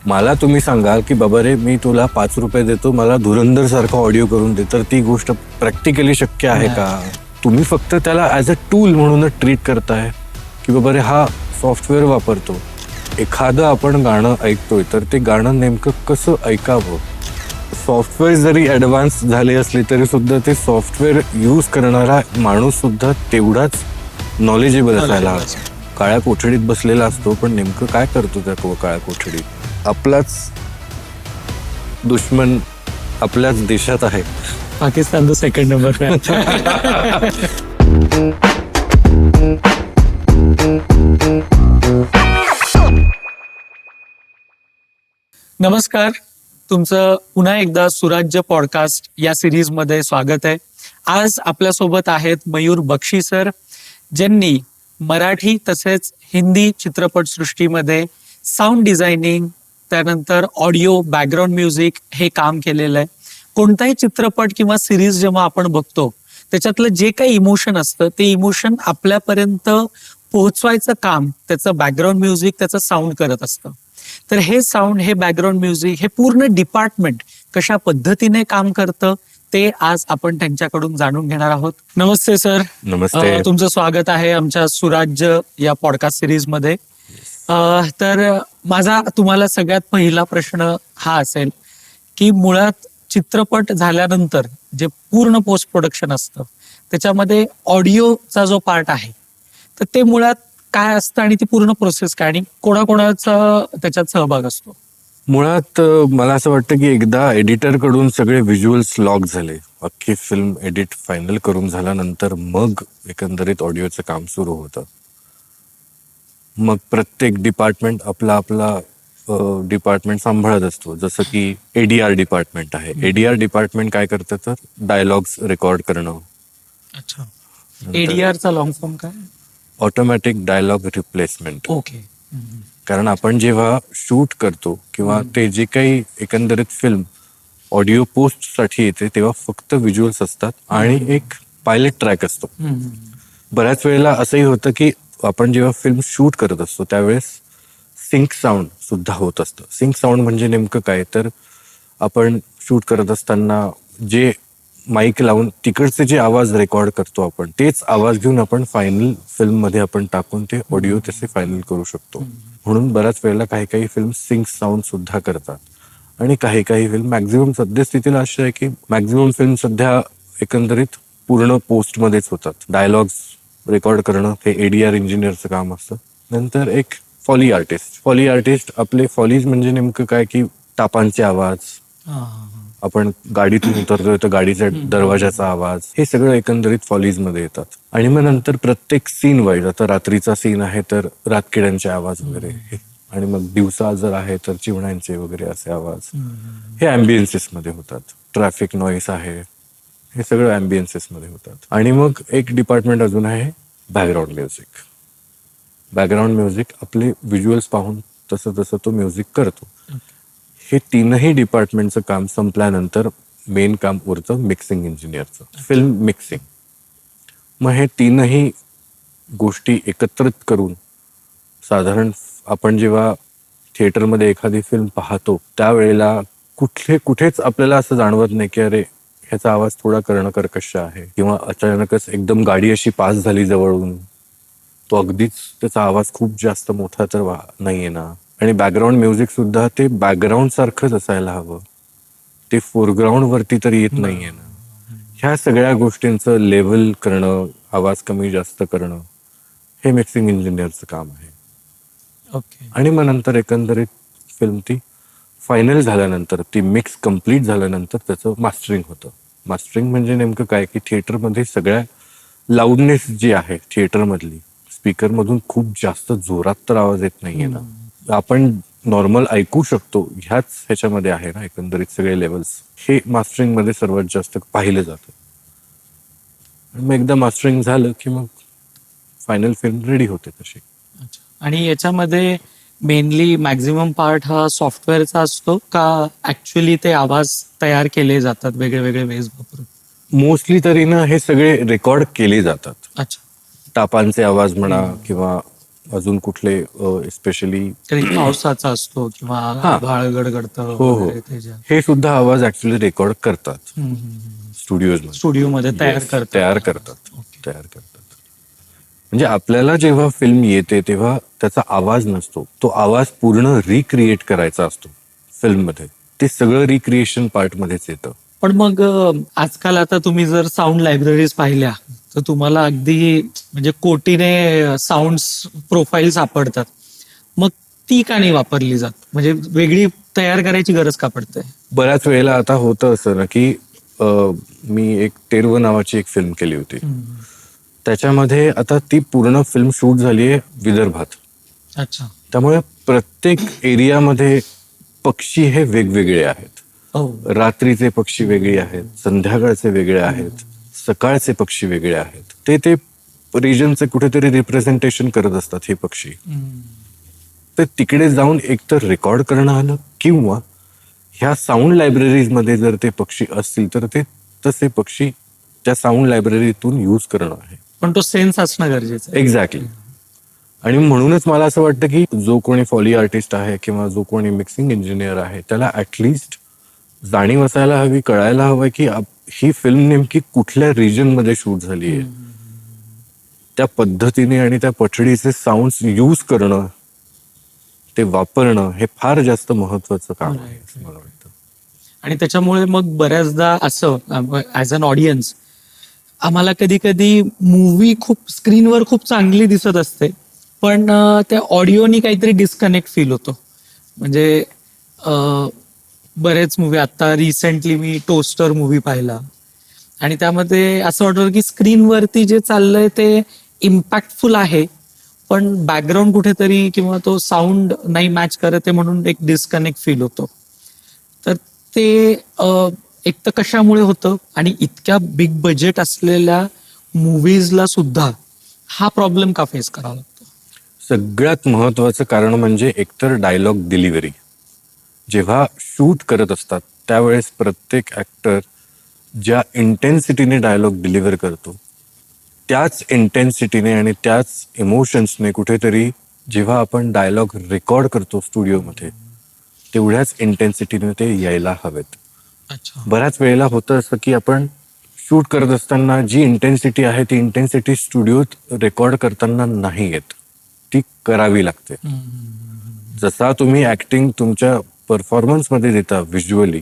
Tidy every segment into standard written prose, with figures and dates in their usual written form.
मला तुम्ही सांगाल की बाबा रे मी तुला 5 रुपये देतो, मला धुरंधर सारखा ऑडिओ करून दे, तर ती गोष्ट प्रॅक्टिकली शक्य आहे का? तुम्ही फक्त त्याला ॲज अ टूल म्हणूनच ट्रीट करताय की बाबा रे हा सॉफ्टवेअर वापरतो. एखादं आपण गाणं ऐकतोय तर ते गाणं नेमकं कसं ऐकावं, सॉफ्टवेअर जरी ॲडव्हान्स झाले असले तरी सुद्धा ते सॉफ्टवेअर यूज करणारा माणूस सुद्धा तेवढाच नॉलेजेबल असायला हवा. काळ्या कोठडीत बसलेला असतो, पण नेमकं काय करतो त्या काळ्या कोठडीत? आपलाच दुश्मन आपल्याच देशात आहे. पाकिस्तान तो सेकंड नंबर पे. नमस्कार, तुमचं पुन्हा एकदा सुराज्य पॉडकास्ट या सिरीज मध्ये स्वागत आहे. आज आपल्यासोबत आहेत मयूर बक्षी सर, ज्यांनी मराठी तसेच हिंदी चित्रपटसृष्टीमध्ये साऊंड डिझायनिंग, त्यानंतर ऑडिओ, बॅकग्राऊंड म्युझिक हे काम केलेलं आहे. कोणताही चित्रपट किंवा सिरीज जेव्हा आपण बघतो त्याच्यातलं जे काही इमोशन असतं ते इमोशन आपल्यापर्यंत पोहोचवायचं काम त्याचं बॅकग्राऊंड म्युझिक, त्याचं साऊंड करत असतं. तर हे साऊंड, हे बॅकग्राऊंड म्युझिक, हे पूर्ण डिपार्टमेंट कशा पद्धतीने काम करतं ते आज आपण त्यांच्याकडून जाणून घेणार आहोत. नमस्ते सर. नमस्ते. तुमचं स्वागत आहे आमच्या सुराज्य या पॉडकास्ट सिरीज मध्ये. तर माझा तुम्हाला सगळ्यात पहिला प्रश्न हा असेल की मुळात चित्रपट झाल्यानंतर जे पूर्ण पोस्ट प्रोडक्शन असतं त्याच्यामध्ये ऑडिओचा जो पार्ट आहे तर ते मुळात काय असतं आणि ती पूर्ण प्रोसेस काय आणि कोणाकोणाचा त्याच्यात सहभाग असतो? मुळात मला असं वाटतं की एकदा एडिटर कडून सगळे व्हिज्युअल्स लॉक झाले, अख्खी फिल्म एडिट फायनल करून झाल्यानंतर मग एकंदरीत ऑडिओचं काम सुरू होतं. मग प्रत्येक डिपार्टमेंट आपला आपला डिपार्टमेंट सांभाळत असतो. जसं की एडीआर डिपार्टमेंट आहे. एडीआर डिपार्टमेंट काय करतं तर डायलॉग्स रेकॉर्ड करणं. अच्छा. एडीआरचा लॉंग फॉर्म काय? Automatic dialogue replacement. ओके. कारण आपण जेव्हा शूट करतो किंवा ते जे काही एकंदरीत फिल्म ऑडिओ पोस्ट साठी येते तेव्हा फक्त व्हिज्युअल्स असतात आणि एक पायलट ट्रॅक असतो. बऱ्याच वेळेला असंही होतं की आपण जेव्हा फिल्म शूट करत असतो त्यावेळेस सिंक साऊंड सुद्धा होत असतं. सिंक साऊंड म्हणजे नेमकं काय तर आपण शूट करत असताना जे माईक लावून तिकडचे जे आवाज रेकॉर्ड करतो आपण तेच आवाज घेऊन आपण फायनल फिल्म मध्ये आपण टाकून ते ऑडिओ तसे फायनल करू शकतो. म्हणून बऱ्याच वेळेला काही काही फिल्म सिंक साऊंड सुद्धा करतात आणि काही काही फिल्म, मॅक्झिमम सद्यस्थितीला अशी आहे की मॅक्झिमम फिल्म सध्या एकंदरीत पूर्ण पोस्ट मध्येच होतात. डायलॉग्स रेकॉर्ड करणं हे एडीआर इंजिनियरचं काम असतं. नंतर एक फॉली आर्टिस्ट. फॉली आर्टिस्ट आपले फॉलीज म्हणजे नेमकं काय की टापांचे आवाज, आपण गाडीतून उतरतोय तर गाडीच्या दरवाजाचा आवाज, हे सगळं एकंदरीत फॉलीज मध्ये येतात. आणि मग नंतर प्रत्येक सीन वाईज, आता रात्रीचा सीन आहे तर रातकिड्यांचे आवाज वगैरे, आणि मग दिवसा जर आहे तर चिमण्यांचे वगैरे असे आवाज हे अँबियन्सेस मध्ये होतात. ट्रॅफिक नॉईस आहे, हे सगळं अँबियन्सेस मध्ये होतात. आणि मग एक डिपार्टमेंट अजून आहे बॅकग्राऊंड म्युझिक. बॅकग्राऊंड म्युझिक आपले व्हिज्युअल्स पाहून तसं तसं तो म्युझिक करतो. हे तीनही डिपार्टमेंटचं काम संपल्यानंतर मेन काम उरतं मिक्सिंग इंजिनियरचं, फिल्म मिक्सिंग. मग हे तीनही गोष्टी एकत्रित करून साधारण आपण जेव्हा थिएटरमध्ये एखादी फिल्म पाहतो त्यावेळेला कुठेच आपल्याला असं जाणवत नाही की अरे ह्याचा आवाज थोडा कर्णकर्कश आहे किंवा अचानकच एकदम गाडी अशी पास झाली जवळून, तो अगदीच त्याचा आवाज खूप जास्त मोठा तर नाहीये ना. आणि बॅकग्राऊंड म्युझिक सुद्धा ते बॅकग्राऊंड सारखंच असायला हवं, ते फोरग्राऊंड वरती तर येत नाहीये ना. ह्या सगळ्या गोष्टींचं लेवल करणं, आवाज कमी जास्त करणं, हे मिक्सिंग इंजिनियरचं काम आहे. ओके. आणि मग नंतर एकंदरीत फिल्म ती फायनल झाल्यानंतर, ती मिक्स कम्प्लीट झाल्यानंतर त्याचं मास्टरिंग होतं. मास्टरिंग म्हणजे नेमकं काय की थिएटरमध्ये सगळ्या लाऊडनेस जी आहे थिएटरमधली, स्पीकरमधून खूप जास्त जोरात तर आवाज येत नाहीये ना. आपण नॉर्मल ऐकू शकतो ह्याच ह्याच्यामध्ये आहे ना एकंदरीत सगळे लेवल्स, हे मास्टरिंग मध्ये सर्वात जास्त पाहिलं जातं. मग एकदा मास्टरिंग झालं की मग फायनल फिल्म रेडी होते तशी. आणि याच्यामध्ये मेनली मॅक्झिमम पार्ट हा सॉफ्टवेअरचा असतो का ऍक्च्युअली ते आवाज तयार केले जातात वेगळे वेगळे वेज वापरून? मोस्टली तरी ना हे सगळे रेकॉर्ड केले जातात. अच्छा. टापांचे आवाज म्हणा किंवा अजून कुठले स्पेशली कधी पावसाचा असतो किंवा आभाळ गडगडतं हो हो वगैरे त्याच्या हे सुद्धा आवाज ऍक्च्युली रेकॉर्ड करतात स्टुडिओज स्टुडिओमध्ये तयार करतात. तयार करतात म्हणजे आपल्याला जेव्हा फिल्म येते तेव्हा त्याचा आवाज नसतो, तो आवाज पूर्ण रिक्रिएट करायचा असतो फिल्ममध्ये. ते सगळं रिक्रिएशन पार्ट मध्येच येतं. पण मग आजकाल आता तुम्ही जर साऊंड लायब्ररीज पाहिल्या तर तुम्हाला अगदी म्हणजे कोटीने साऊंड प्रोफाईल सापडतात. मग ती का नाही वापरली जात? म्हणजे वेगळी तयार करायची गरज का पडते? बऱ्याच वेळेला आता होतं असं ना की मी एक तेरव नावाची एक फिल्म केली होती. त्याच्यामध्ये आता ती पूर्ण फिल्म शूट झाली आहे विदर्भात. अच्छा. त्यामुळे प्रत्येक एरियामध्ये पक्षी हे वेगवेगळे आहेत. रात्रीचे पक्षी वेगळे आहेत, संध्याकाळचे वेगळे आहेत, सकाळचे पक्षी वेगळे आहेत. ते रिजनचे कुठेतरी रिप्रेझेंटेशन करत असतात हे पक्षी. तर तिकडे जाऊन एकतर रेकॉर्ड करणं आलं किंवा ह्या साऊंड लायब्ररीज मध्ये जर ते पक्षी असतील तर ते तसे पक्षी त्या साऊंड लायब्ररीतून यूज करणं आहे. पण तो सेन्स असणं गरजेचं आहे. एक्झॅक्टली. आणि म्हणूनच मला असं वाटतं की जो कोणी फॉली आर्टिस्ट आहे किंवा जो कोणी मिक्सिंग इंजिनियर आहे त्याला ऍटलिस्ट जाणीव असायला हवी, कळायला हवं की ही फिल्म नेमकी कुठल्या रिजन मध्ये शूट झाली आहे. त्या पद्धतीने आणि त्या पठडीचे साऊंड्स यूज करणं, ते वापरणं हे फार जास्त महत्वाचं काम आहे असं मला वाटतं. आणि त्याच्यामुळे मग बऱ्याचदा असं ऍज अन ऑडियन्स आम्हाला कधी कधी मूवी खूप स्क्रीनवर खूप चांगली दिसत असते पण त्या ऑडिओनी काहीतरी डिस्कनेक्ट फील होतो. म्हणजे बरेच मूवी आता रिसेंटली मी टोस्टर मूवी पाहिला आणि त्यामध्ये असं वाटतं की स्क्रीनवरती जे चाललंय ते इम्पॅक्टफुल आहे पण बॅकग्राऊंड कुठेतरी किंवा तो साऊंड नाही मॅच करत आहे म्हणून एक डिस्कनेक्ट फील होतो. तर ते एक तर कशामुळे होतं आणि इतक्या बिग बजेट असलेल्या मूवीजला सुद्धा हा प्रॉब्लेम का फेस करावा लागतो? सगळ्यात महत्वाचं कारण म्हणजे एकतर डायलॉग डिलिव्हरी. जेव्हा शूट करत असतात त्यावेळेस प्रत्येक ऍक्टर ज्या इंटेन्सिटीने डायलॉग डिलिव्हर करतो त्याच इंटेन्सिटीने आणि त्याच इमोशन्सने कुठेतरी जेव्हा आपण डायलॉग रेकॉर्ड करतो स्टुडिओमध्ये तेवढ्याच इंटेन्सिटीने ते यायला हवेत. अच्छा. बऱ्याच वेळेला होतं असं की आपण शूट करत असताना जी इंटेन्सिटी आहे ती इंटेन्सिटी स्टुडिओत रेकॉर्ड करताना नाही येत, ती करावी लागते. जसा तुम्ही ऍक्टिंग तुमच्या परफॉर्मन्स मध्ये देता व्हिज्युअली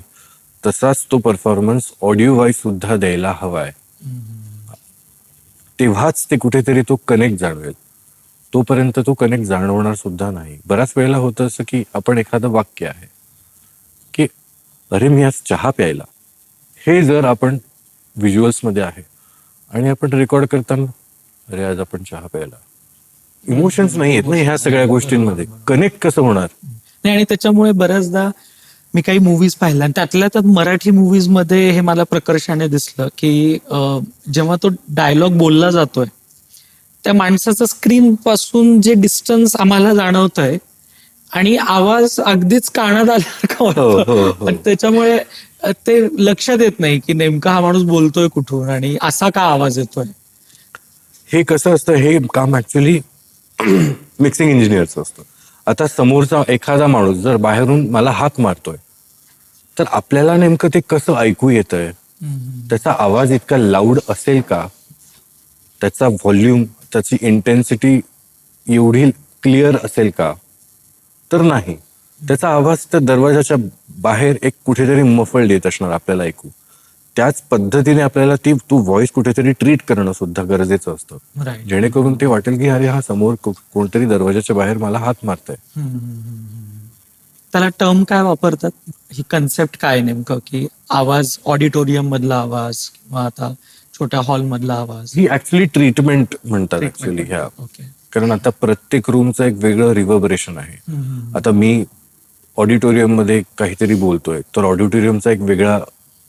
तसाच तो परफॉर्मन्स ऑडिओ वाईज सुद्धा द्यायला हवाय. तेव्हाच ते कुठेतरी तो कनेक्ट जाणवेल. तोपर्यंत तो कनेक्ट जाणवणार सुद्धा नाही. बऱ्याच वेळेला होतं असं की आपण एखादं वाक्य आहे की अरे मी आज चहा प्यायला, हे जर आपण व्हिज्युअल्स मध्ये आहे आणि आपण रेकॉर्ड करताना अरे आज आपण चहा प्यायला, इमोशन्स नाही आहेत ना ह्या सगळ्या गोष्टींमध्ये, कनेक्ट कसं होणार? नाही आणि त्याच्यामुळे बऱ्याचदा मी काही मूवीज पाहिल्या आणि त्यातल्या त्यात मराठी मूवीज मध्ये हे मला प्रकर्षाने दिसलं की जेव्हा तो डायलॉग बोलला जातोय त्या माणसाचं स्क्रीन पासून जे डिस्टन्स आम्हाला जाणवतंय आणि आवाज अगदीच कानात आल्यासारखा वाटतो पण त्याच्यामुळे ते लक्षात येत नाही की नेमका हा माणूस बोलतोय कुठून आणि असा का आवाज येतोय. हे कसं असतं, हे काम ऍक्च्युली मिक्सिंग इंजिनियरचं असतं. आता समोरचा एखादा माणूस जर बाहेरून मला हाक मारतोय तर आपल्याला नेमकं ते कसं ऐकू येतंय, त्याचा आवाज इतका लाऊड असेल का, त्याचा व्हॉल्यूम त्याची इंटेन्सिटी एवढी क्लिअर असेल का, तर नाही. त्याचा आवाज त्या दरवाजाच्या बाहेर एक कुठेतरी मफल्ड येत असणार आपल्याला ऐकू. त्याच पद्धतीने आपल्याला तू व्हॉइस कुठेतरी ट्रीट करणं सुद्धा गरजेचं असतं, जेणेकरून ते वाटेल की अरे हा समोर कोणतरी दरवाजाच्या बाहेर मला हात मारतंय. त्याला टर्म काय वापरतात, ही कन्सेप्ट काय नेमकं की आवाज ऑडिटोरियम मधला आवाज किंवा आता छोट्या हॉल मधला आवाज? ही ऍक्च्युली ट्रीटमेंट म्हणतात ऍक्च्युली ह्या. कारण आता प्रत्येक रूमचं एक वेगळं रिव्हर्बरेशन आहे. आता मी ऑडिटोरियम मध्ये काहीतरी बोलतोय तर ऑडिटोरियमचा एक वेगळा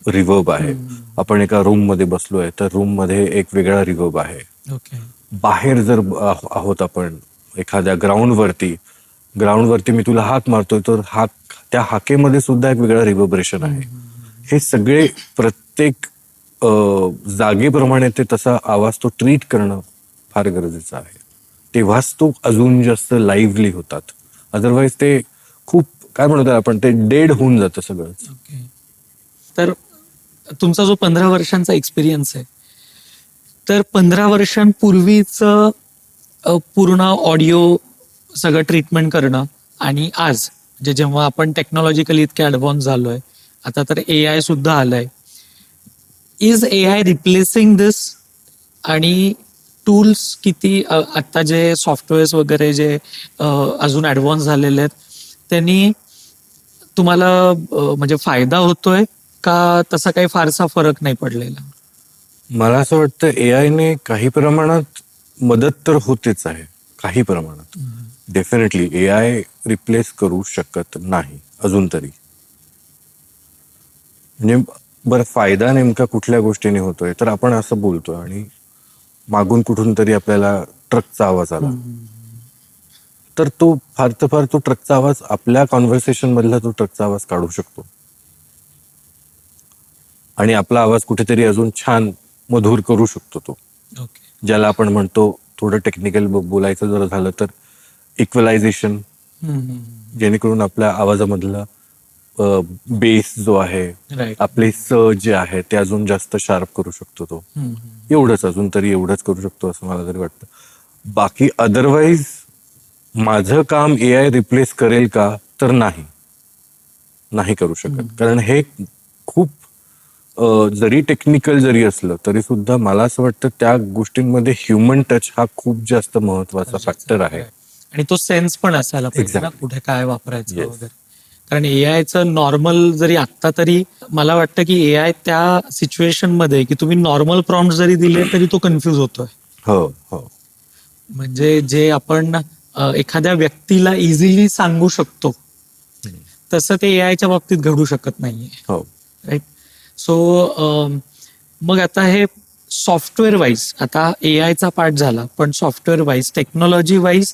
रिव्हर्ब आहे. आपण एका रूम मध्ये बसलोय तर रूम मध्ये एक वेगळा रिव्हर्ब आहे. बाहेर जर आहोत आपण एखाद्या ग्राउंडवरती मी तुला हाक मारतोय तर त्या हाकेमध्ये सुद्धा एक वेगळा रिव्हर्बरेशन आहे. हे सगळे प्रत्येक जागेप्रमाणे ते तसा आवाज तो ट्रीट करणं फार गरजेचं आहे. तेव्हाच तो अजून जास्त लाईव्हली होतात. अदरवाईज ते खूप काय म्हणतो आपण, ते डेड होऊन जातं सगळंच. ओके. तर तुमचा जो 15 वर्षांचा एक्सपिरियन्स आहे, तर 15 वर्षांपूर्वीच पूर्ण ऑडिओ सगळं ट्रीटमेंट करणं आणि आज म्हणजे जेव्हा आपण टेक्नॉलॉजिकली इतके ऍडव्हान्स झालोय, आता तर AI सुद्धा आलंय. इज AI रिप्लेसिंग दिस? आणि टूल्स किती आता जे सॉफ्टवेअर्स वगैरे जे अजून ऍडव्हान्स झालेले आहेत, त्यांनी तुम्हाला म्हणजे फायदा होतोय का तसा काही फारसा फरक नाही पडलेला? मला असं वाटतं AI ने काही प्रमाणात मदत तर होतेच आहे, काही प्रमाणात. डेफिनेटली AI रिप्लेस करू शकत नाही अजून तरी. म्हणजे बरं, फायदा नेमका कुठल्या गोष्टीने होतोय, तर आपण असं बोलतोय आणि मागून कुठून तरी आपल्याला ट्रकचा आवाज आला, तर तो फार तर फार तो ट्रकचा आवाज आपल्या कॉन्व्हर्सेशन मधला तो ट्रकचा आवाज काढू शकतो आणि आपला आवाज कुठेतरी अजून छान मधुर करू शकतो तो, ओके. ज्याला आपण म्हणतो, थोडं टेक्निकल बोलायचं जर झालं तर इक्वलायझेशन, जेणेकरून आपल्या आवाजामधला बेस जो आहे, राईट. आपले स जे आहे ते अजून जास्त शार्प करू शकतो तो. एवढंच, अजून तरी एवढंच करू शकतो असं मला तरी वाटतं. बाकी अदरवाईज माझं काम AI रिप्लेस करेल का, तर नाही करू शकत. कारण हे खूप जरी टेक्निकल जरी असलं तरी सुद्धा मला असं वाटतं त्या गोष्टींमध्ये ह्युमन टच हा खूप जास्त महत्वाचा फॅक्टर आहे. आणि तो सेन्स पण असायला पाहिजे ना, Exactly. कुठे काय वापरायचं Yes. वगैरे. कारण एआयचं नॉर्मल जरी आत्ता तरी मला वाटतं की AI त्या सिच्युएशन मध्ये की तुम्ही नॉर्मल प्रॉम्प्ट जरी दिले तरी तो कन्फ्यूज होतोय. हो हो म्हणजे जे आपण एखाद्या व्यक्तीला इझिली सांगू शकतो तसं ते एआयच्या बाबतीत घडू शकत नाहीये. हो. राईट. सो मग आता हे सॉफ्टवेअर वाईज, आता एआयचा पार्ट झाला, पण सॉफ्टवेअर वाईज, टेक्नॉलॉजी वाईज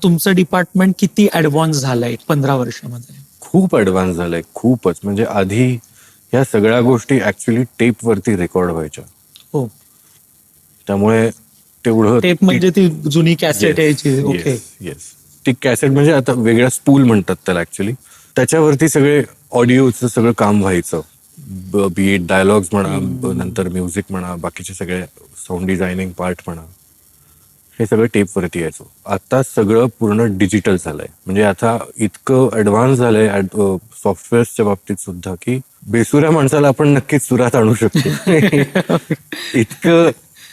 तुमचं डिपार्टमेंट किती ऍडव्हान्स झालंय 15 वर्षामध्ये? खूप ऍडव्हान्स झालंय, खूपच. म्हणजे आधी ह्या सगळ्या गोष्टी ऍक्च्युली टेपवरती रेकॉर्ड व्हायच्या, हो. त्यामुळे तेवढं टेप म्हणजे ती जुनी कॅसेट यायची. ओके. येस. ती कॅसेट म्हणजे आता वेगळ्या स्पूल म्हणतात त्याला ऍक्च्युली. त्याच्यावरती सगळे ऑडिओचं सगळं काम व्हायचं, बी इट डायलॉग्स म्हणा, नंतर म्युझिक म्हणा, बाकीचे सगळे साऊंड डिझायनिंग पार्ट म्हणा, हे सगळं टेपवरती यायचं. आता सगळं पूर्ण डिजिटल झालंय. म्हणजे आता इतकं ऍडव्हान्स झालंय सॉफ्टवेअर्सच्या बाबतीत सुद्धा की बेसुऱ्या माणसाला आपण नक्कीच सुरात आणू शकतो. इतकं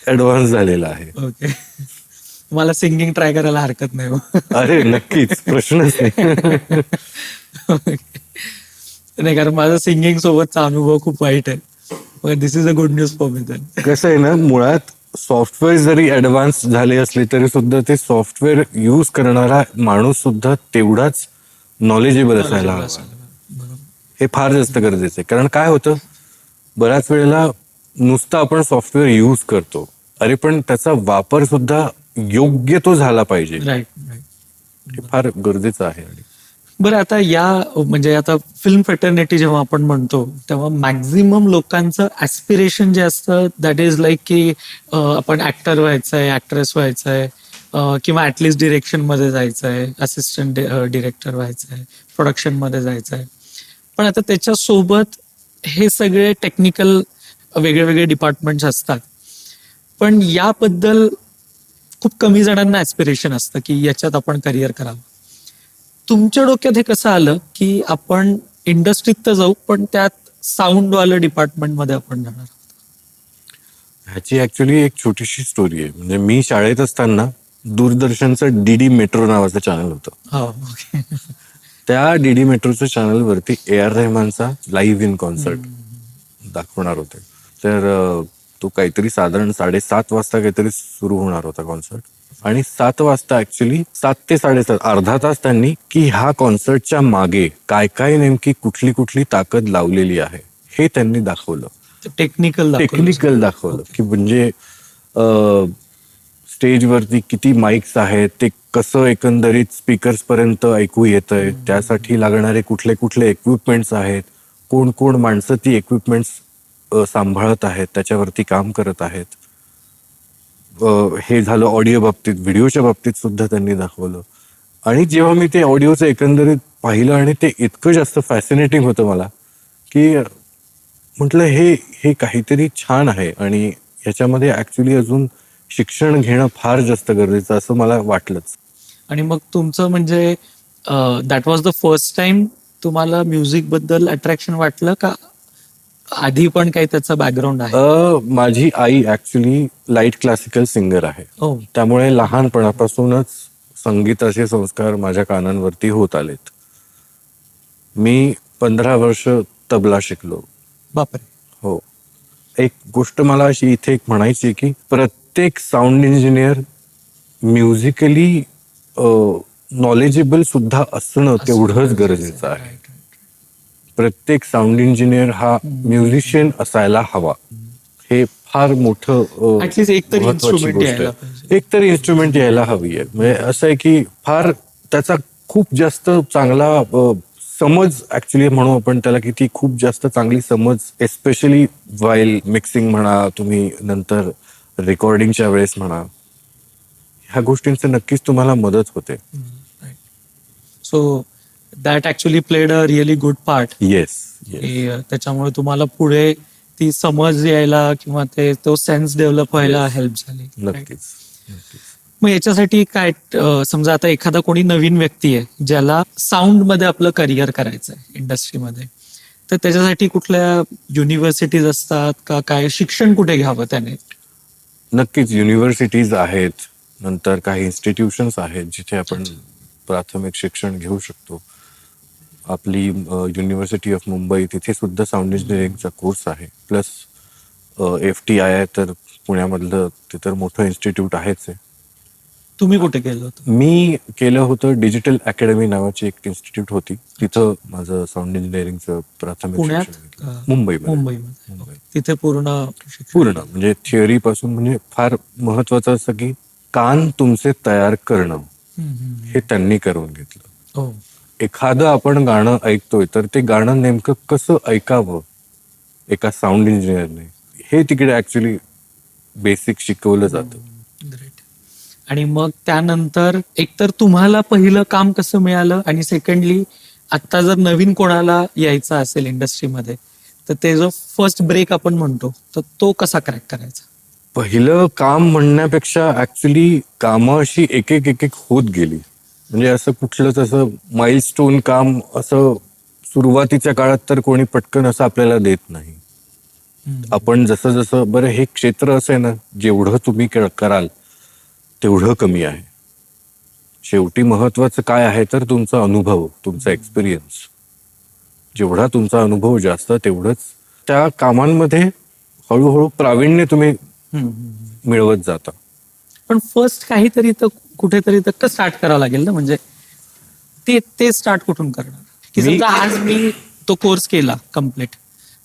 ऍडव्हान्स झालेलं आहे. ओके. मला सिंगिंग ट्राय करायला हरकत नाही हो. अरे नक्कीच, प्रश्नच नाही. नाही, कारण माझा सिंगिंग सोबतचा अनुभव खूप वाईट आहे. This is a good news for me then. कसं आहे ना, मुळात सॉफ्टवेअर जरी ऍडव्हान्स झाले असले तरी सुद्धा ते सॉफ्टवेअर यूज करणारा माणूस सुद्धा तेवढाच नॉलेजेबल असायला हवा. हे फार जास्त गरजेचं आहे. कारण काय होतं, बऱ्याच वेळेला नुसतं आपण सॉफ्टवेअर यूज करतो, अरे पण त्याचा वापर सुद्धा योग्य तो झाला पाहिजे. Right right. हे फार गरजेचं आहे. बरं, आता या म्हणजे आता फिल्म फेटर्निटी जेव्हा आपण म्हणतो तेव्हा मॅक्झिमम लोकांचं ऍस्पिरेशन जे असतं दॅट इज लाईक की आपण ऍक्टर व्हायचंय, ऍक्ट्रेस व्हायचंय, किंवा ऍटलिस्ट डिरेक्शन मध्ये जायचंय, असिस्टंट डिरेक्टर व्हायचंय, प्रोडक्शन मध्ये जायचंय. पण आता त्याच्यासोबत हे सगळे टेक्निकल वेगळे वेगळे डिपार्टमेंट्स असतात. पण याबद्दल खूप कमी जणांना ऍस्पिरेशन असतं की याच्यात आपण करिअर करावं. तुमच्या डोक्यात हे कसं आलं की आपण इंडस्ट्रीत तर जाऊ, पण त्यात साऊंडवालं डिपार्टमेंटमध्ये आपण जाणार? ह्याची ऍक्च्युली एक छोटीशी स्टोरी आहे. म्हणजे मी शाळेत असताना दूरदर्शनचं डीडी मेट्रो नावाचं चॅनल होतं. हो. ओके. त्या डीडी मेट्रोच्या चॅनलवरती AR रहमानचा लाईव्ह इन कॉन्सर्ट दाखवणार होते. तर तो काहीतरी साधारण 7:30 वाजता काहीतरी सुरू होणार होता कॉन्सर्ट, आणि 7 वाजता ऍक्च्युली 7 ते 7:30 अर्धा तास त्यांनी की ह्या कॉन्सर्टच्या मागे काय काय नेमकी कुठली कुठली ताकद लावलेली आहे हे त्यांनी दाखवलं. टेक्निकल दाखवलं की म्हणजे स्टेजवरती किती माईक्स आहेत, ते कसं एकंदरीत स्पीकर्स पर्यंत ऐकू येतंय, त्यासाठी लागणारे कुठले कुठले इक्विपमेंट्स आहेत, कोण कोण माणसं ती इक्विपमेंट्स सांभाळत आहेत, त्याच्यावरती काम करत आहेत. हे झालं ऑडिओ बाबतीत, व्हिडिओच्या बाबतीत सुद्धा त्यांनी दाखवलं. आणि जेव्हा मी ते ऑडिओचं एकंदरीत पाहिलं आणि ते इतकं जास्त फॅसिनेटिंग होतं मला, की म्हटलं हे हे काहीतरी छान आहे आणि ह्याच्यामध्ये ऍक्च्युली अजून शिक्षण घेणं फार जास्त गरजेचं असं मला वाटलंच. आणि मग तुमचं म्हणजे that was the first time तुम्हाला म्युझिक बद्दल अट्रॅक्शन वाटलं का आधी पण काही त्याचं बॅकग्राऊंड आहे? माझी आई ऍक्च्युली लाईट क्लासिकल सिंगर आहे. हो. त्यामुळे लहानपणापासूनच संगीताचे संस्कार माझ्या कानांवरती होत आलेत. मी 15 वर्ष तबला शिकलो. बापरे. हो. एक गोष्ट मला अशी इथे एक म्हणायची की प्रत्येक साऊंड इंजिनियर म्युझिकली नॉलेजेबल सुद्धा असणं तेवढंच गरजेचं आहे. प्रत्येक साऊंड इंजिनियर हा म्युझिशियन असायला हवा. हे फार मोठं ऍटलीस्ट एक तरी महत्वाची इन्स्ट्रुमेंट गोष्ट यायला आहे. पाहिजे. एक तरी इन्स्ट्रुमेंट यायला हवी आहे. म्हणजे असं आहे की फार त्याचा खूप जास्त चांगला समज ऍक्च्युली म्हणू आपण त्याला की ती खूप जास्त चांगली समज एस्पेशली वाईल मिक्सिंग म्हणा तुम्ही नंतर रेकॉर्डिंगच्या वेळेस म्हणा ह्या गोष्टींचं नक्कीच तुम्हाला मदत होते. So that actually played a really good part. Yes. त्याच्यामुळे तुम्हाला पुढे ती समज यायला किंवा ते तो सेन्स डेव्हलप व्हायला हेल्प झाली. नक्कीच. मग याच्यासाठी काय समजा आता एखादा कोणी नवीन व्यक्ती आहे ज्याला साऊंड मध्ये आपलं करिअर करायचं आहे इंडस्ट्रीमध्ये, तर त्याच्यासाठी कुठल्या युनिव्हर्सिटीज असतात का काय शिक्षण कुठे घ्यावं त्याने? नक्कीच युनिव्हर्सिटीज आहेत, नंतर काही इन्स्टिट्यूशन्स आहेत जिथे आपण प्राथमिक शिक्षण घेऊ शकतो. आपली युनिव्हर्सिटी ऑफ मुंबई तिथे सुद्धा साऊंड इंजिनिअरिंगचा कोर्स आहे. प्लस FTII तर पुण्यामधलं ते तर मोठं इन्स्टिट्यूट आहेच आहे. तुम्ही कुठे केलं होतं? मी केलं होतं डिजिटल अकॅडमी नावाची एक इन्स्टिट्यूट होती. तिथं माझं साऊंड इंजिनिअरिंगचं प्राथमिक पुण्यात शिक्षण का? घेतलं. मुंबईमध्ये. मुंबईमध्ये. तिथे पूर्ण पूर्ण म्हणजे थिअरी पासून म्हणजे फार महत्वाचं असं की कान तुमचे तयार करणं हे त्यांनी करून घेतलं. हो. एखादं आपण गाणं ऐकतोय तर ते गाणं नेमकं कसं ऐकावं एका साऊंड इंजिनियरने हे तिकडे ऍक्च्युली बेसिक शिकवलं जातं. ग्रेट. आणि मग त्यानंतर एकतर तुम्हाला पहिलं काम कसं मिळालं आणि सेकंडली आता जर नवीन कोणाला यायचं असेल इंडस्ट्रीमध्ये तर ते जो फर्स्ट ब्रेक आपण म्हणतो तर तो कसा क्रॅक करायचा? पहिलं काम म्हणण्यापेक्षा ऍक्च्युली कामं अशी एक एक होत गेली. म्हणजे असं कुठलंच असं माइलस्टोन काम असं सुरुवातीच्या काळात तर कोणी पटकन असं आपल्याला देत नाही. आपण जसं जसं बरं हे क्षेत्र असं आहे ना जेवढं तुम्ही कराल तेवढं कमी आहे. शेवटी महत्वाचं काय आहे तर तुमचा अनुभव, तुमचा एक्सपिरियन्स. जेवढा तुमचा अनुभव जास्त तेवढंच त्या कामांमध्ये हळूहळू प्रावीण्य तुम्ही मिळवत जाता. पण फर्स्ट काहीतरी तर कुठेतरी तर स्टार्ट करावं लागेल ना, म्हणजे ते स्टार्ट कुठून करणार? की समजा आज मी तो कोर्स केला कम्प्लीट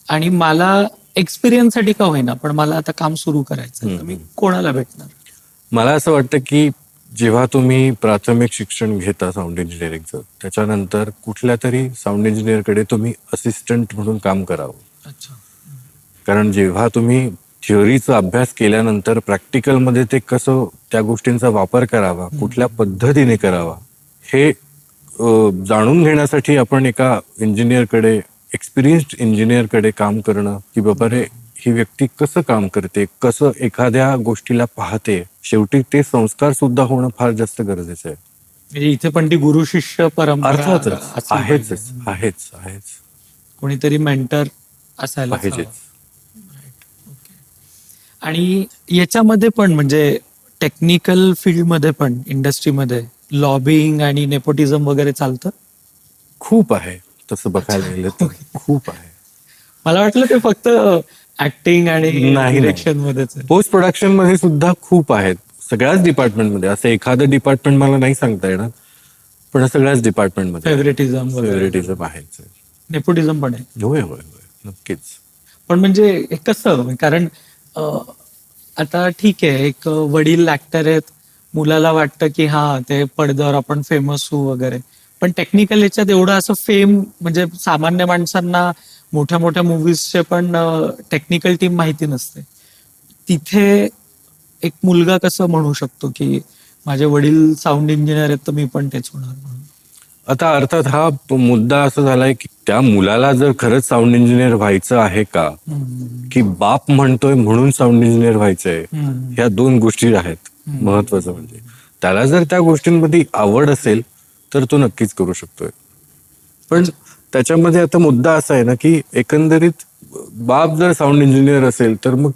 आणि मला एक्सपिरियन्स साठी का होईना पण मला आता काम सुरू करायचं तर मी कोणाला भेटणार? मला असं वाटतं की जेव्हा तुम्ही प्राथमिक शिक्षण घेता साऊंड इंजिनिअरिंगचं त्याच्यानंतर कुठल्या तरी साऊंड इंजिनिअरकडे तुम्ही असिस्टंट म्हणून काम करावं. अच्छा. कारण जेव्हा तुम्ही थिअरीचा अभ्यास केल्यानंतर प्रॅक्टिकलमध्ये ते कसं त्या गोष्टींचा वापर करावा, कुठल्या पद्धतीने करावा हे जाणून घेण्यासाठी आपण एका इंजिनियरकडे, एक्सपिरियन्स्ड इंजिनियरकडे काम करणं की बाबा रे ही व्यक्ती कसं काम करते, कसं एखाद्या गोष्टीला पाहते, शेवटी ते संस्कार सुद्धा होणं फार जास्त गरजेचं आहे. म्हणजे इथे पण ती गुरु शिष्य परंपरा अर्थातच आहेच. कोणीतरी मेंटर असायला पाहिजेच. आणि याच्यामध्ये पण म्हणजे टेक्निकल फील्डमध्ये पण इंडस्ट्रीमध्ये लॉबिंग आणि नेपोटिझम वगैरे चालतं? खूप आहे तसं बघायला गेलं तर खूप आहे. मला वाटलं ते फक्त ऍक्टिंग आणि नाही. डिरेक्शन मध्येच आहे. पोस्ट प्रोडक्शन मध्ये सुद्धा खूप आहेत. सगळ्याच डिपार्टमेंटमध्ये असं एखादं डिपार्टमेंट मला नाही सांगता येणार पण सगळ्याच डिपार्टमेंटमध्ये फेवरेटिझम आहेच. नेपोटिझम पण आहे. होय नक्कीच. पण म्हणजे हे कसं, कारण आता ठीक आहे एक वडील ऍक्टर आहेत, मुलाला वाटतं की हा ते पडद्यावर आपण फेमस होऊ वगैरे, पण टेक्निकल याच्यात एवढं असं फेम म्हणजे सामान्य माणसांना मोठ्या मोठ्या मुव्हीजचे पण टेक्निकल टीम माहिती नसते. तिथे एक मुलगा कसं म्हणू शकतो की माझे वडील साऊंड इंजिनियर आहेत तर मी पण तेच होणार म्हणून? आता अर्थात हा मुद्दा असा झालाय की त्या मुलाला जर खरंच साऊंड इंजिनियर व्हायचं आहे का, की बाप म्हणतोय म्हणून साऊंड इंजिनियर व्हायचंय, ह्या दोन गोष्टी आहेत. महत्वाचं म्हणजे त्याला जर त्या गोष्टींमध्ये आवड असेल तर तो नक्कीच करू शकतोय. पण त्याच्यामध्ये आता मुद्दा असा आहे ना की एकंदरीत बाप जर साऊंड इंजिनियर असेल तर मग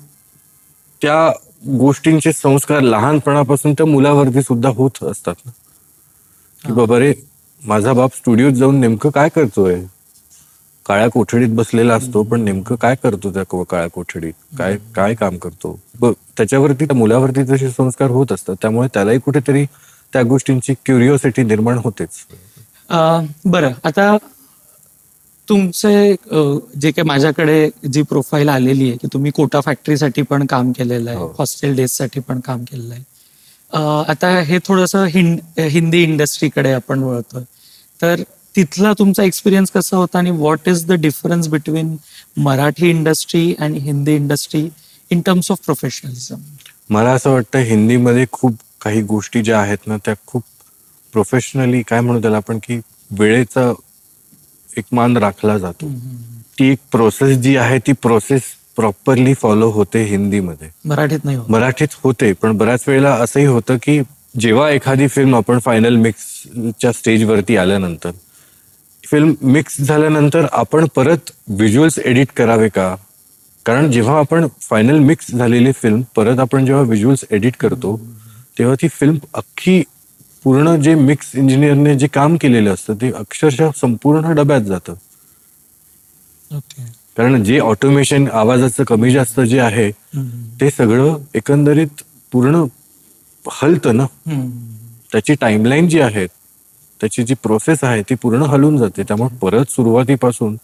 त्या गोष्टींचे संस्कार लहानपणापासून त्या मुलावरती सुद्धा होत असतात ना, की बाबा रे माझा बाप स्टुडिओत जाऊन नेमकं काय करतोय, काळ्या कोठडीत बसलेला असतो पण नेमकं काय करतो त्या काळ्या कोठडीत, काय काय काम करतो, त्याच्यावरती त्या मुलावरती तसे संस्कार होत असतात. त्यामुळे त्यालाही कुठेतरी त्या गोष्टींची क्युरिओसिटी निर्माण होतेच. बरं, आता तुमचे जे काही माझ्याकडे जी प्रोफाईल आलेली आहे की तुम्ही कोटा फॅक्टरीसाठी पण काम केलेलं आहे, हॉस्टेल डेज साठी पण काम केलेलं आहे. आता हे थोडंसं हिंदी इंडस्ट्रीकडे आपण वळतोय, तर तिथला तुमचा एक्सपिरियन्स कसा होता आणि what is the difference between Marathi industry आणि Hindi industry in terms of professionalism? मला असं वाटतं हिंदीमध्ये खूप काही गोष्टी ज्या आहेत ना त्या खूप प्रोफेशनली, काय म्हणू त्याला आपण, की वेळेचा एक मान राखला जातो. ती एक प्रोसेस जी आहे ती प्रोसेस प्रॉपरली फॉलो होते हिंदीमध्ये. मराठीत नाही होत. मराठीत होते पण बऱ्याच वेळेला असंही होतं की जेव्हा एखादी फिल्म आपण फायनल मिक्सच्या स्टेजवरती आल्यानंतर, फिल्म मिक्स झाल्यानंतर आपण परत व्हिज्युअल्स एडिट करावे का? कारण जेव्हा आपण फायनल मिक्स झालेली फिल्म परत आपण जेव्हा व्हिज्युअल्स एडिट करतो तेव्हा ती फिल्म अख्खी पूर्ण जे मिक्स इंजिनियरने जे काम केलेलं असतं ते अक्षरशः संपूर्ण डब्यात जातं. ओके. कारण जे ऑटोमेशन आवाजाचं कमी जास्त जे आहे ते सगळं एकंदरीत पूर्ण हलतं ना. त्याची टाइमलाईन जी आहे, त्याची जी प्रोसेस आहे ती पूर्ण हलून जाते. त्यामुळे परत सुरुवातीपासून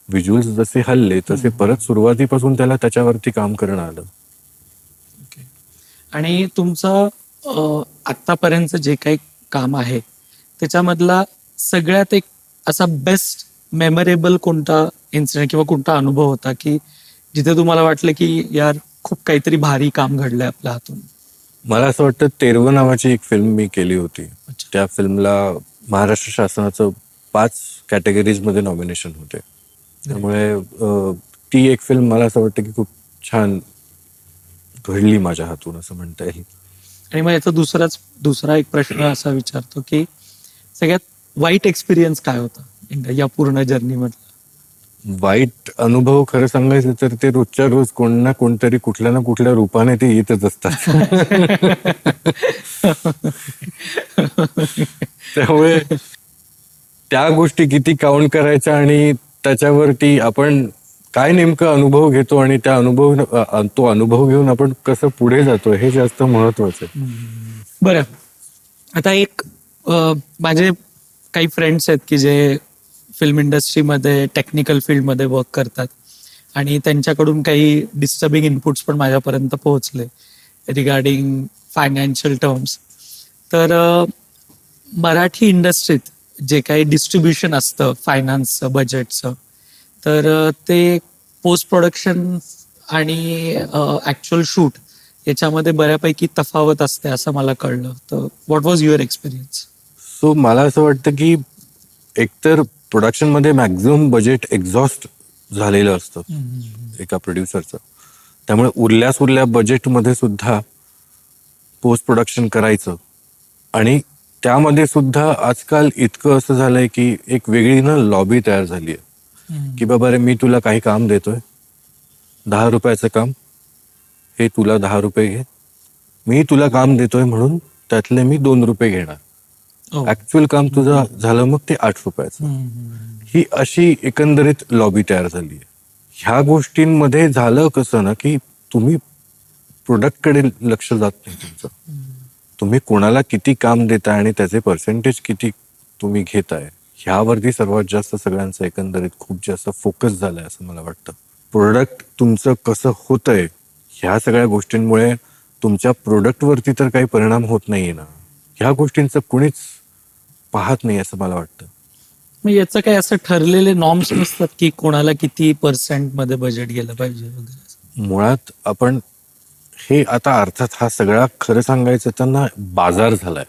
व्हिज्युअल्स जसे हल्ले तसे परत सुरुवातीपासून त्याला त्याच्यावरती काम करणं आलं. ओके. आणि तुमचं आतापर्यंत जे काही काम आहे त्याच्यामधला सगळ्यात एक असा बेस्ट मेमोरेबल कोणता इन्सिडेंट किंवा कोणता अनुभव होता की जिथे तुम्हाला वाटलं की यार खूप काहीतरी भारी काम घडलंय आपल्या हातून? मला असं वाटतं तेरवं नावाची एक फिल्म मी केली होती. अच्छा. त्या फिल्मला महाराष्ट्र शासनाचं 5 कॅटेगरीजमध्ये नॉमिनेशन होते. त्यामुळे ती एक फिल्म मला असं वाटतं की खूप छान घडली माझ्या हातून असं म्हणता येईल. आणि मग याचा दुसरा एक प्रश्न असा विचारतो की सगळ्यात वाईट एक्सपिरियन्स काय होता या पूर्ण जर्नी मधला? वाईट अनुभव खरं सांगायचं तर ते रोजच्या रोज कोण ना कोणतरी कुठल्या ना कुठल्या रूपाने ते येतच असतात. त्यामुळे त्या गोष्टी किती काउंट करायच्या आणि त्याच्यावरती आपण काय नेमकं अनुभव घेतो आणि तो अनुभव घेऊन आपण कसं पुढे जातो हे जास्त महत्वाचं आहे. बरं, आता एक माझे काही फ्रेंड्स आहेत की जे फिल्म इंडस्ट्रीमध्ये टेक्निकल फील्डमध्ये वर्क करतात आणि त्यांच्याकडून काही डिस्टर्बिंग इनपुट्स पण माझ्यापर्यंत पोहोचले रिगार्डिंग फायनान्शियल टर्म्स. तर मराठी इंडस्ट्रीत जे काही डिस्ट्रीब्युशन असतं फायनान्सचं, बजेटचं, तर ते पोस्ट प्रोडक्शन आणि ॲक्च्युअल शूट याच्यामध्ये बऱ्यापैकी तफावत असते असं मला कळलं. तर what was your experience? So मला असं वाटतं की एकतर प्रोडक्शनमध्ये मॅक्झिमम बजेट एक्झॉस्ट झालेलं असतं एका प्रोड्युसरचं. त्यामुळे उरल्या बजेटमध्ये सुद्धा पोस्ट प्रोडक्शन करायचं आणि त्यामध्ये सुद्धा आजकाल इतकं असं झालंय की एक वेगळी ना लॉबी तयार झाली आहे की बाबा रे मी तुला काही काम देतोय, 10 रुपयाचं काम, हे तुला 10 रुपये घे, मी तुला काम देतोय म्हणून त्यातले मी 2 रुपये घेणार, ऍक्च्युअल काम तुझं झालं मग ते 8 रुपयाचं. ही अशी एकंदरीत लॉबी तयार झाली आहे. ह्या गोष्टींमध्ये झालं कसं ना की तुम्ही प्रोडक्टकडे लक्ष जात नाही तुमचं. तुम्ही कोणाला किती काम देताय आणि त्याचे पर्सेंटेज किती तुम्ही घेताय ह्यावरती सर्वात जास्त सगळ्यांचा एकंदरीत खूप जास्त फोकस झालाय असं मला वाटतं. प्रोडक्ट तुमचं कसं होतंय ह्या सगळ्या गोष्टींमुळे तुमच्या प्रोडक्टवरती तर काही परिणाम होत नाहीये ना, ह्या गोष्टींचं कुणीच पाहत नाही असं मला वाटतं. मग याचं काही असं ठरलेले नॉर्म्स नसतात की कोणाला किती % मध्ये बजेट गेलं पाहिजे वगैरे? मुळात आपण हे आता अर्थात हा सगळा खरं सांगायचं तर ना बाजार झालाय.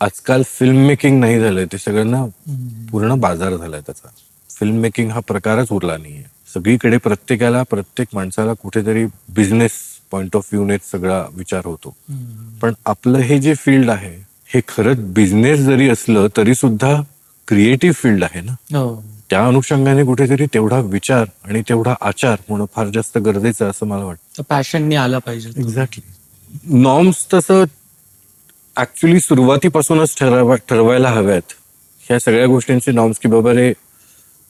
आजकाल फिल्म मेकिंग नाही झालंय, ते सगळ्यांना पूर्ण बाजार झालाय त्याचा. फिल्म मेकिंग हा प्रकारच उरला नाहीये. सगळीकडे प्रत्येकाला, प्रत्येक माणसाला कुठेतरी बिझनेस पॉइंट ऑफ व्ह्यूने सगळा विचार होतो. पण आपलं हे जे फील्ड आहे हे खरंच बिझनेस जरी असलं तरी सुद्धा क्रिएटिव्ह फील्ड आहे ना. हो. त्या अनुषंगाने कुठेतरी तेवढा विचार आणि तेवढा आचार होणं फार जास्त गरजेचं आहे असं मला वाटतं. तर पॅशननी आलं पाहिजे. एक्झॅक्टली. नॉर्म्स तसं ऍक्च्युली सुरुवातीपासूनच ठरवायला हव्यात ह्या सगळ्या गोष्टींचे नॉर्म्स, की बाबा रे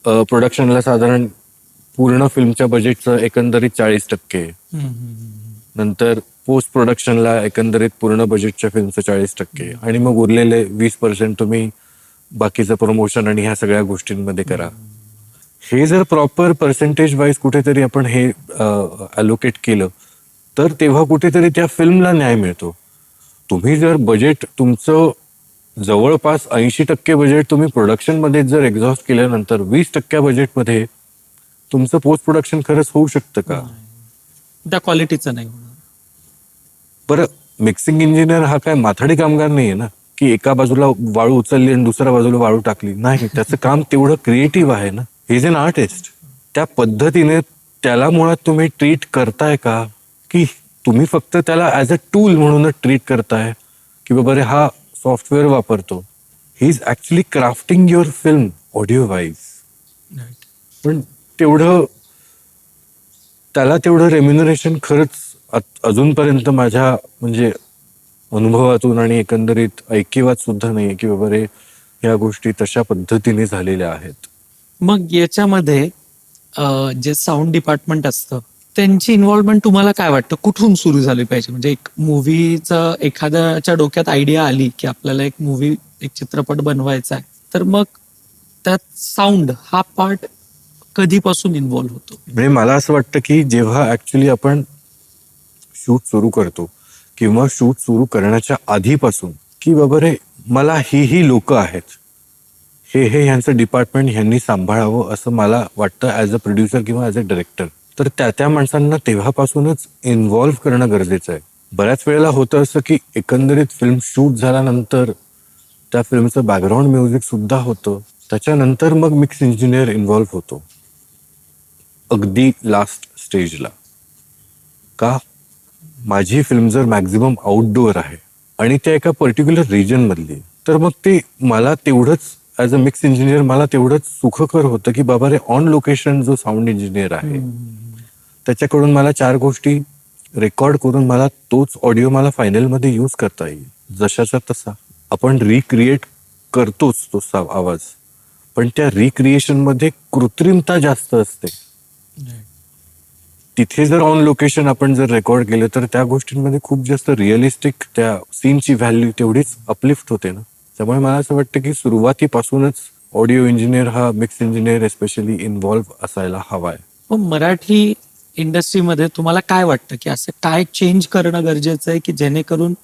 प्रोडक्शनला साधारण पूर्ण फिल्मच्या बजेटचं एकंदरीत 40%, नंतर पोस्ट प्रोडक्शनला एकंदरीत पूर्ण बजेटच्या फिल्मचं 40%, आणि मग उरलेले 20% तुम्ही बाकीचं प्रमोशन आणि ह्या सगळ्या गोष्टींमध्ये करा. हे जर प्रॉपर पर्सेंटेज वाईज कुठेतरी आपण हे अलोकेट केलं तर तेव्हा कुठेतरी त्या फिल्मला न्याय मिळतो. तुम्ही जर बजेट तुमचं जवळपास 80% बजेट तुम्ही प्रोडक्शनमध्ये जर एक्झॉस्ट केल्यानंतर 20% बजेटमध्ये तुमचं पोस्ट प्रोडक्शन खरंच होऊ शकतं का? त्या क्वालिटीचं नाही होणार. बरं, मिक्सिंग इंजिनियर हा काय माथाडी कामगार नाहीये ना, की एका बाजूला वाळू उचलली आणि दुसऱ्या बाजूला वाळू टाकली. नाही, त्याचं काम तेवढं क्रिएटिव्ह आहे ना. He is an artist. त्या पद्धतीने त्याला मुळात तुम्ही ट्रीट करताय का, की तुम्ही फक्त त्याला ऍज अ टूल म्हणूनच ट्रीट करताय, की बाबा रे हा सॉफ्टवेअर वापरतो. He is actually crafting your film audio wise. पण तेवढं त्याला तेवढं रेम्युनरेशन खरंच अजूनपर्यंत माझ्या म्हणजे अनुभवातून आणि एकंदरीत ऐकिवात सुद्धा नाहीये, की बाबा रे ह्या गोष्टी तशा पद्धतीने झालेल्या आहेत. मग याच्यामध्ये जे साऊंड डिपार्टमेंट असतं त्यांची इन्व्हॉल्वमेंट तुम्हाला काय वाटतं कुठून सुरू झाली पाहिजे? म्हणजे एक मूवीचं एखाद्याच्या डोक्यात आयडिया आली की आपल्याला एक मूवी, एक चित्रपट बनवायचा आहे, तर मग त्यात साऊंड हा पार्ट कधीपासून इन्व्हॉल्व्ह होतो? म्हणजे मला असं वाटतं की जेव्हा ऍक्च्युली आपण शूट सुरू करतो किंवा शूट सुरू करण्याच्या आधीपासून, की बाबा रे मला ही लोक आहेत, हे ह्यांचं डिपार्टमेंट ह्यांनी सांभाळावं असं मला वाटतं ऍज अ प्रोड्युसर किंवा ऍज अ डायरेक्टर. तर त्या माणसांना तेव्हापासूनच इन्व्हॉल्व्ह करणं गरजेचं आहे. बऱ्याच वेळेला होतं असं की एकंदरीत फिल्म शूट झाल्यानंतर त्या फिल्मचं बॅकग्राऊंड म्युझिक सुद्धा होतं, त्याच्यानंतर मग मिक्स इंजिनियर इन्व्हॉल्व्ह होतो अगदी लास्ट स्टेजला. का? माझी फिल्म जर मॅक्झिमम आउटडोअर आहे आणि त्या एका पर्टिक्युलर रिजन मधली, तर मग ते मला तेवढंच ऍज अ मिक्स इंजिनियर मला तेवढंच सुखकर होतं की बाबा रे ऑन लोकेशन जो साऊंड इंजिनियर आहे त्याच्याकडून मला 4 गोष्टी रेकॉर्ड करून मला तोच ऑडिओ मला फायनलमध्ये यूज करता येईल. जशाचा तसा आपण रिक्रिएट करतोच तो आवाज, पण त्या रिक्रिएशन मध्ये कृत्रिमता जास्त असते. तिथे जर ऑन लोकेशन आपण जर रेकॉर्ड केलं तर त्या गोष्टींमध्ये खूप जास्त रिअलिस्टिक त्या सीनची व्हॅल्यू तेवढीच अपलिफ्ट होते ना. त्यामुळे मला असं वाटतं की सुरुवातीपासूनच ऑडिओ इंजिनियर हा मिक्स इंजिनियर एस्पेशली इन्व्हॉल्व्ह असायला हवाय. मग मराठी इंडस्ट्रीमध्ये तुम्हाला काय वाटतं की असं काय चेंज करणं गरजेचं आहे की जेणेकरून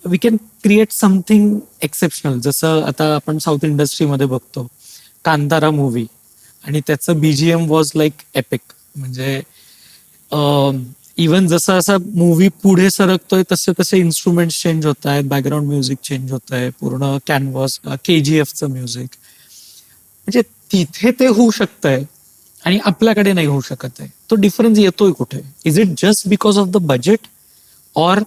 we can create something exceptional? जसं आता आपण साऊथ इंडस्ट्रीमध्ये बघतो कांतारा मूवी, आणि त्याचं बीजीएम वॉज लाईक एपिक. म्हणजे इवन जसं असं मूवी पुढे सरकतोय तसे तसे इन्स्ट्रुमेंट्स चेंज होत आहेत, बॅकग्राऊंड म्युझिक चेंज होत आहे, पूर्ण कॅनव्हास KGFचं म्युझिक. म्हणजे तिथे ते होऊ शकतंय आणि आपल्याकडे नाही होऊ शकत आहे. तो डिफरन्स येतोय कुठे? Is it just because of the budget, or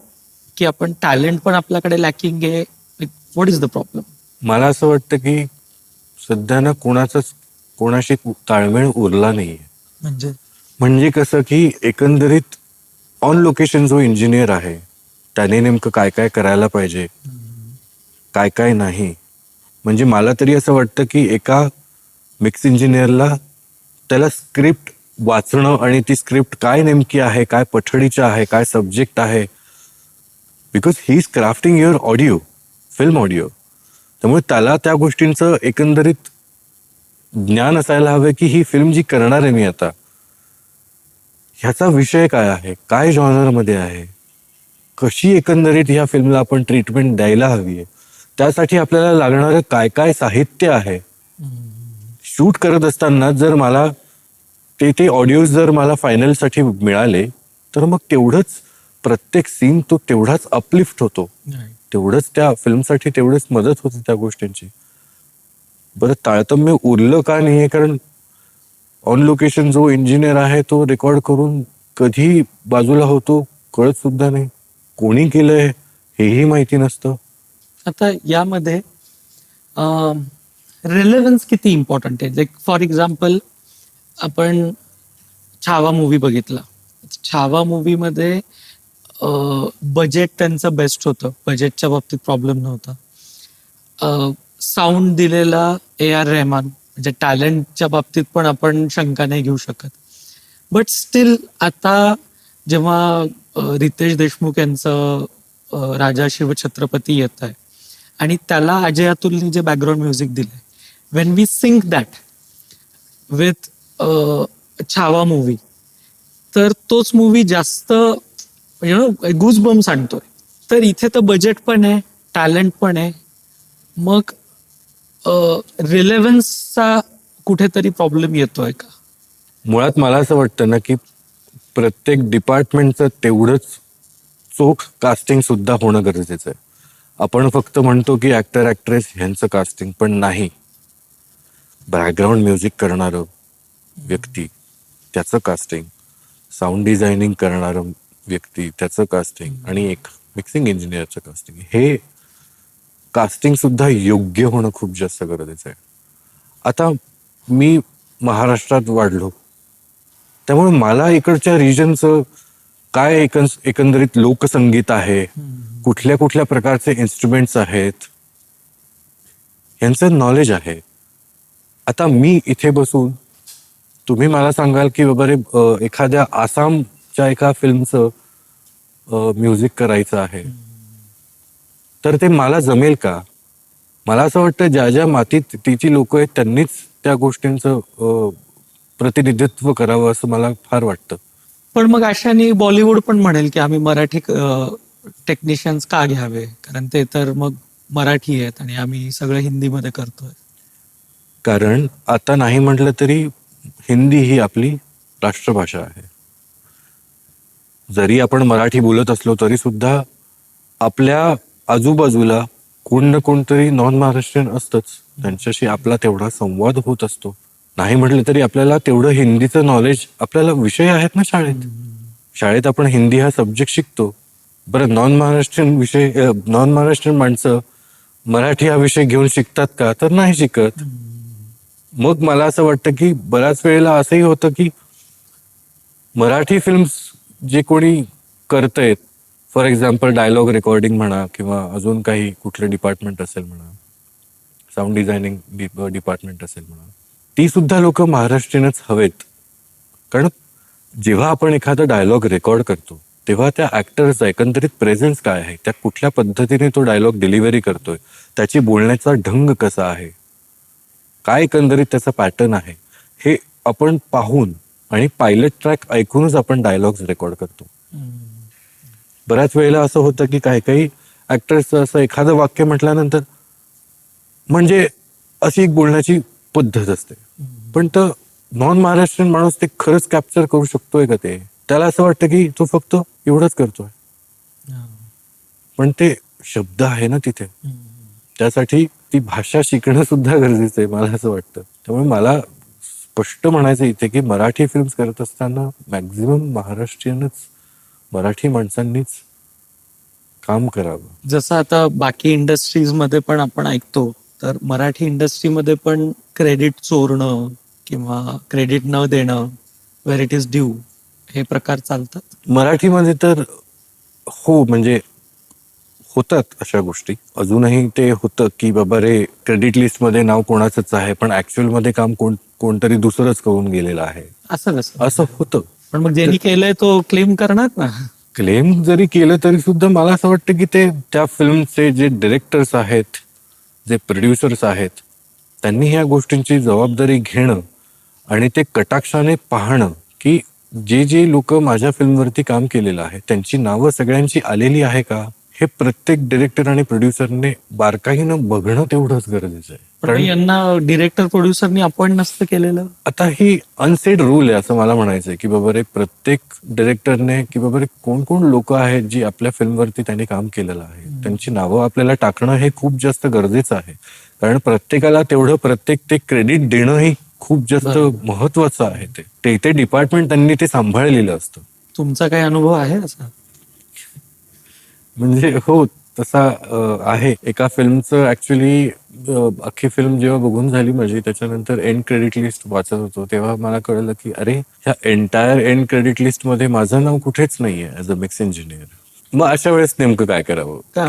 की आपण टॅलेंट पण आपल्याकडे लॅकिंग आहे? What is the problem? मला असं वाटतं की सध्या ना कोणाशी ताळमेळ उरला नाहीये. म्हणजे कसं की एकंदरीत ऑन लोकेशन जो इंजिनियर आहे त्याने नेमकं काय काय करायला पाहिजे, काय काय नाही. म्हणजे मला तरी असं वाटतं की एका मिक्स इंजिनियरला त्याला स्क्रिप्ट वाचणं आणि ती स्क्रिप्ट काय नेमकी आहे, काय पठडीचं आहे, काय सब्जेक्ट आहे, because he is crafting your audio, film audio. त्यामुळे त्याला त्या गोष्टींचं एकंदरीत ज्ञान असायला हवं की ही फिल्म जी करणार आहे मी आता, ह्याचा विषय काय आहे, काय जॉनरमध्ये आहे, कशी एकंदरीत ह्या फिल्मला आपण ट्रीटमेंट द्यायला हवी आहे, त्यासाठी आपल्याला लागणारं काय काय साहित्य आहे. शूट करत असताना जर मला ते ऑडिओ जर मला फायनलसाठी मिळाले तर मग तेवढंच प्रत्येक सीन तो तेवढाच अपलिफ्ट होतो, तेवढंच त्या फिल्मसाठी तेवढीच मदत होते त्या गोष्टींची. बरं तारतम्य उरलं का नाहीये, कारण ऑन लोकेशन जो इंजिनियर आहे तो रेकॉर्ड करून कधी बाजूला होतो कळत सुद्धा नाही, कोणी केलंय हेही माहिती नसतं. आता यामध्ये रिलेव्हन्स किती इम्पॉर्टंट आहे? लाईक फॉर एक्झाम्पल आपण छावा मूवी बघितला. छावा मूवीमध्ये बजेट त्यांचं बेस्ट होतं, बजेटच्या बाबतीत प्रॉब्लेम नव्हता. साऊंड दिलेला A.R. रहमान, म्हणजे टॅलेंटच्या बाबतीत पण आपण शंका नाही घेऊ शकत. बट स्टील आता जेव्हा रितेश देशमुख यांचं राजा शिवछत्रपती येत आहे आणि त्याला अजय अतुलने जे बॅकग्राऊंड म्युझिक दिलंय, when we sync that with Chhaava movie, तर तोच मूवी जास्त गुज बम्स आणतोय. तर इथे तर बजेट पण आहे, टॅलेंट पण आहे, मग रिलेव्हन्सचा कुठेतरी प्रॉब्लेम येतोय का? मुळात मला असं वाटतं ना की प्रत्येक डिपार्टमेंटचं तेवढंच चोख कास्टिंग सुद्धा होणं गरजेचं आहे. आपण फक्त म्हणतो की ऍक्टर ऍक्ट्रेस ह्यांचं कास्टिंग, पण नाही. बॅकग्राऊंड म्युझिक करणारं व्यक्ती त्याचं कास्टिंग, साऊंड डिझायनिंग करणारं व्यक्ती त्याचं कास्टिंग, आणि एक मिक्सिंग इंजिनियरचं कास्टिंग, हे कास्टिंग सुद्धा योग्य होणं खूप जास्त गरजेचं आहे. आता मी महाराष्ट्रात वाढलो, त्यामुळे मला इकडच्या रिजनचं काय एकंदरीत लोकसंगीत आहे, कुठल्या कुठल्या प्रकारचे इन्स्ट्रुमेंट्स आहेत, यांचं नॉलेज आहे. आता मी इथे बसून तुम्ही मला सांगाल की बाबा रे एखाद्या आसामच्या एका फिल्मचं म्युझिक करायचं आहे, तर ते मला जमेल का? मला असं वाटतं ज्या ज्या मातीत तिची लोक आहेत त्यांनीच त्या गोष्टींचं प्रतिनिधित्व करावं असं मला फार वाटतं. पण मग अशाने बॉलिवूड पण म्हणेल की आम्ही मराठी टेक्निशियन्स का घ्यावे, कारण ते तर मग मराठी आहेत आणि आम्ही सगळं हिंदीमध्ये करतोय. कारण आता नाही म्हटलं तरी हिंदी ही आपली राष्ट्रभाषा आहे. जरी आपण मराठी बोलत असलो तरी सुद्धा आपल्या आजूबाजूला कोण ना कोणतरी नॉन महाराष्ट्रीयन असतंच, त्यांच्याशी आपला तेवढा संवाद होत असतो. नाही म्हटलं तरी आपल्याला तेवढं हिंदीचं नॉलेज, आपल्याला विषय आहेत ना शाळेत आपण हिंदी हा सब्जेक्ट शिकतो. बरं नॉन महाराष्ट्रीयन माणसं मराठी हा विषय घेऊन शिकतात का? तर नाही शिकत. मग मला असं वाटतं की बऱ्याच वेळेला असंही होतं की मराठी फिल्म्स जे कोणी करतायत, फॉर एक्झाम्पल डायलॉग रेकॉर्डिंग म्हणा किंवा अजून काही कुठलं डिपार्टमेंट असेल म्हणा, साऊंड डिझायनिंग डिपार्टमेंट असेल म्हणा, ती सुद्धा लोक महाराष्ट्रीयनच हवेत. कारण जेव्हा आपण एखादा डायलॉग रेकॉर्ड करतो तेव्हा त्या ऍक्टरचा एकंदरीत प्रेझेन्स काय आहे, त्या कुठल्या पद्धतीने तो डायलॉग डिलिव्हरी करतोय, त्याची बोलण्याचा ढंग कसा आहे, काय एकंदरीत त्याचा पॅटर्न आहे, हे आपण पाहून आणि पायलट ट्रॅक ऐकूनच आपण डायलॉग्स रेकॉर्ड करतो. बऱ्याच वेळेला असं होतं की काही काही ऍक्टर्सचं असं एखादं वाक्य म्हटल्यानंतर म्हणजे अशी एक बोलण्याची पद्धत असते, पण तर नॉन महाराष्ट्रीयन माणूस ते खरंच कॅप्चर करू शकतोय का? ते त्याला असं वाटतं की तो फक्त एवढंच करतोय, पण ते शब्द आहे ना तिथे, त्यासाठी ती भाषा शिकणं सुद्धा गरजेचं आहे मला असं वाटतं. त्यामुळे मला स्पष्ट म्हणायचं इथे की मराठी फिल्म्स करत असताना मॅक्झिमम महाराष्ट्रीयनच, मराठी माणसांनीच काम करावं. जसं आता बाकी इंडस्ट्रीज मध्ये पण आपण ऐकतो, तर मराठी इंडस्ट्रीमध्ये पण क्रेडिट चोरणं किंवा क्रेडिट न देणं, वेर इट इज ड्यू, हे प्रकार चालतात मराठीमध्ये. तर हो, म्हणजे होतात अशा गोष्टी, अजूनही ते होतं की बाबा रे क्रेडिट लिस्ट मध्ये नाव कोणाचंच आहे पण ऍक्च्युअल मध्ये काम कोणतरी दुसरंच करून गेलेलं आहे, असं कसं? असं होतं. पण मग ज्यांनी केलंय तो क्लेम करणार ना. क्लेम जरी केलं तरी सुद्धा मला असं वाटतं की ते त्या फिल्मचे जे डिरेक्टर्स आहेत, जे प्रोड्युसर्स आहेत, त्यांनी ह्या गोष्टींची जबाबदारी घेणं आणि ते कटाक्षाने पाहणं की जे लोक माझ्या फिल्मवरती काम केलेलं आहे त्यांची नावं सगळ्यांची आलेली आहे का, हे प्रत्येक डिरेक्टर आणि प्रोड्युसरने बारकाईनं बघणं तेवढंच गरजेचं आहे. पण मग यांना डिरेक्टर प्रोड्युसरनी अपॉइंट नसतं केलेलं. आता ही अनसेड रूल आहे असं मला म्हणायचंय की बाबा रे प्रत्येक डिरेक्टरने की बाबा रे कोण कोण लोक आहेत जी आपल्या फिल्मवरती त्यांनी काम केलेलं आहे त्यांची नावं आपल्याला टाकणं हे खूप जास्त गरजेचं आहे. कारण प्रत्येकाला तेवढं प्रत्येक ते क्रेडिट देणं ही खूप जास्त महत्वाचं आहे. ते डिपार्टमेंट त्यांनी ते सांभाळलेलं असतं. तुमचा काही अनुभव आहे असा? म्हणजे हो तसा आहे. एका फिल्मचं ऍक्च्युली अख्खी फिल्म जेव्हा बघून झाली माझी त्याच्यानंतर एंड क्रेडिट लिस्ट वाचत होतो तेव्हा मला कळलं की अरे ह्या एंटायर एंड क्रेडिट लिस्ट मध्ये माझं नाव कुठेच नाहीये ऍज अ मिक्स इंजिनियर. मग अशा वेळेस नेमकं काय करावं?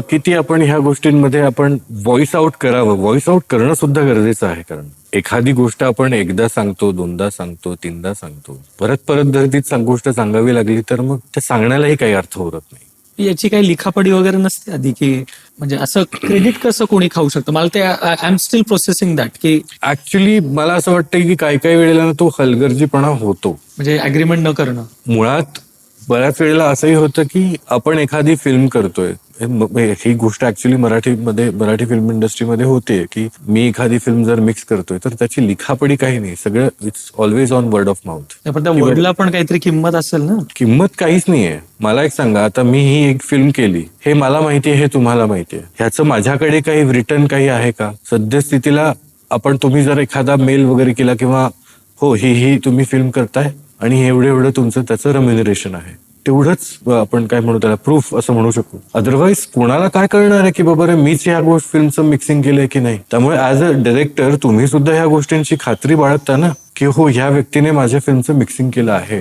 किती आपण ह्या गोष्टींमध्ये आपण व्हॉइस आउट करावं. व्हॉइस आउट करणं सुद्धा गरजेचं आहे. कारण एखादी गोष्ट आपण एकदा सांगतो, दोनदा सांगतो, तीनदा सांगतो, परत परत जर तीच गोष्ट सांगावी लागली तर मग त्या सांगण्यालाही काही अर्थ उरत नाही. याची काही लिखापडी वगैरे नसते आधी की म्हणजे असं क्रेडिट कसं कोणी खाऊ शकतं? मला ते I am still processing that की ऍक्च्युली मला असं वाटतं की काही काही वेळेला ना तो हलगर्जीपणा होतो. म्हणजे अग्रीमेंट न करणं. मुळात बऱ्याच वेळेला असंही होतं की आपण एखादी फिल्म करतोय. ही गोष्ट ऍक्च्युली मराठी फिल्म इंडस्ट्रीमध्ये होते की मी एखादी फिल्म जर मिक्स करतोय तर त्याची लिखापडी काही नाही. सगळं it's always on word of mouth. पण त्या वर्डला पण काहीतरी किंमत असेल ना. किंमत काहीच नाहीये. मला एक सांगा आता मी ही एक फिल्म केली हे मला माहितीये हे तुम्हाला माहितीये ह्याचं माझ्याकडे काही रिटर्न काही आहे का? सद्यस्थितीला तुम्ही जर एखादा मेल वगैरे केला किंवा हो ही तुम्ही फिल्म करताय आणि एवढं तुमचं त्याचं रेम्युनरेशन आहे तेवढंच आपण काय म्हणू त्याला प्रूफ असं म्हणू शकू. अदरवाईज कोणाला काय कळणार आहे की बाबा रे मीच ह्या गोष्ट फिल्मचं मिक्सिंग केलंय की नाही. त्यामुळे ऍज अ डिरेक्टर तुम्ही सुद्धा ह्या गोष्टींची खात्री बाळगता ना की हो ह्या व्यक्तीने माझ्या फिल्मचं मिक्सिंग केलं आहे.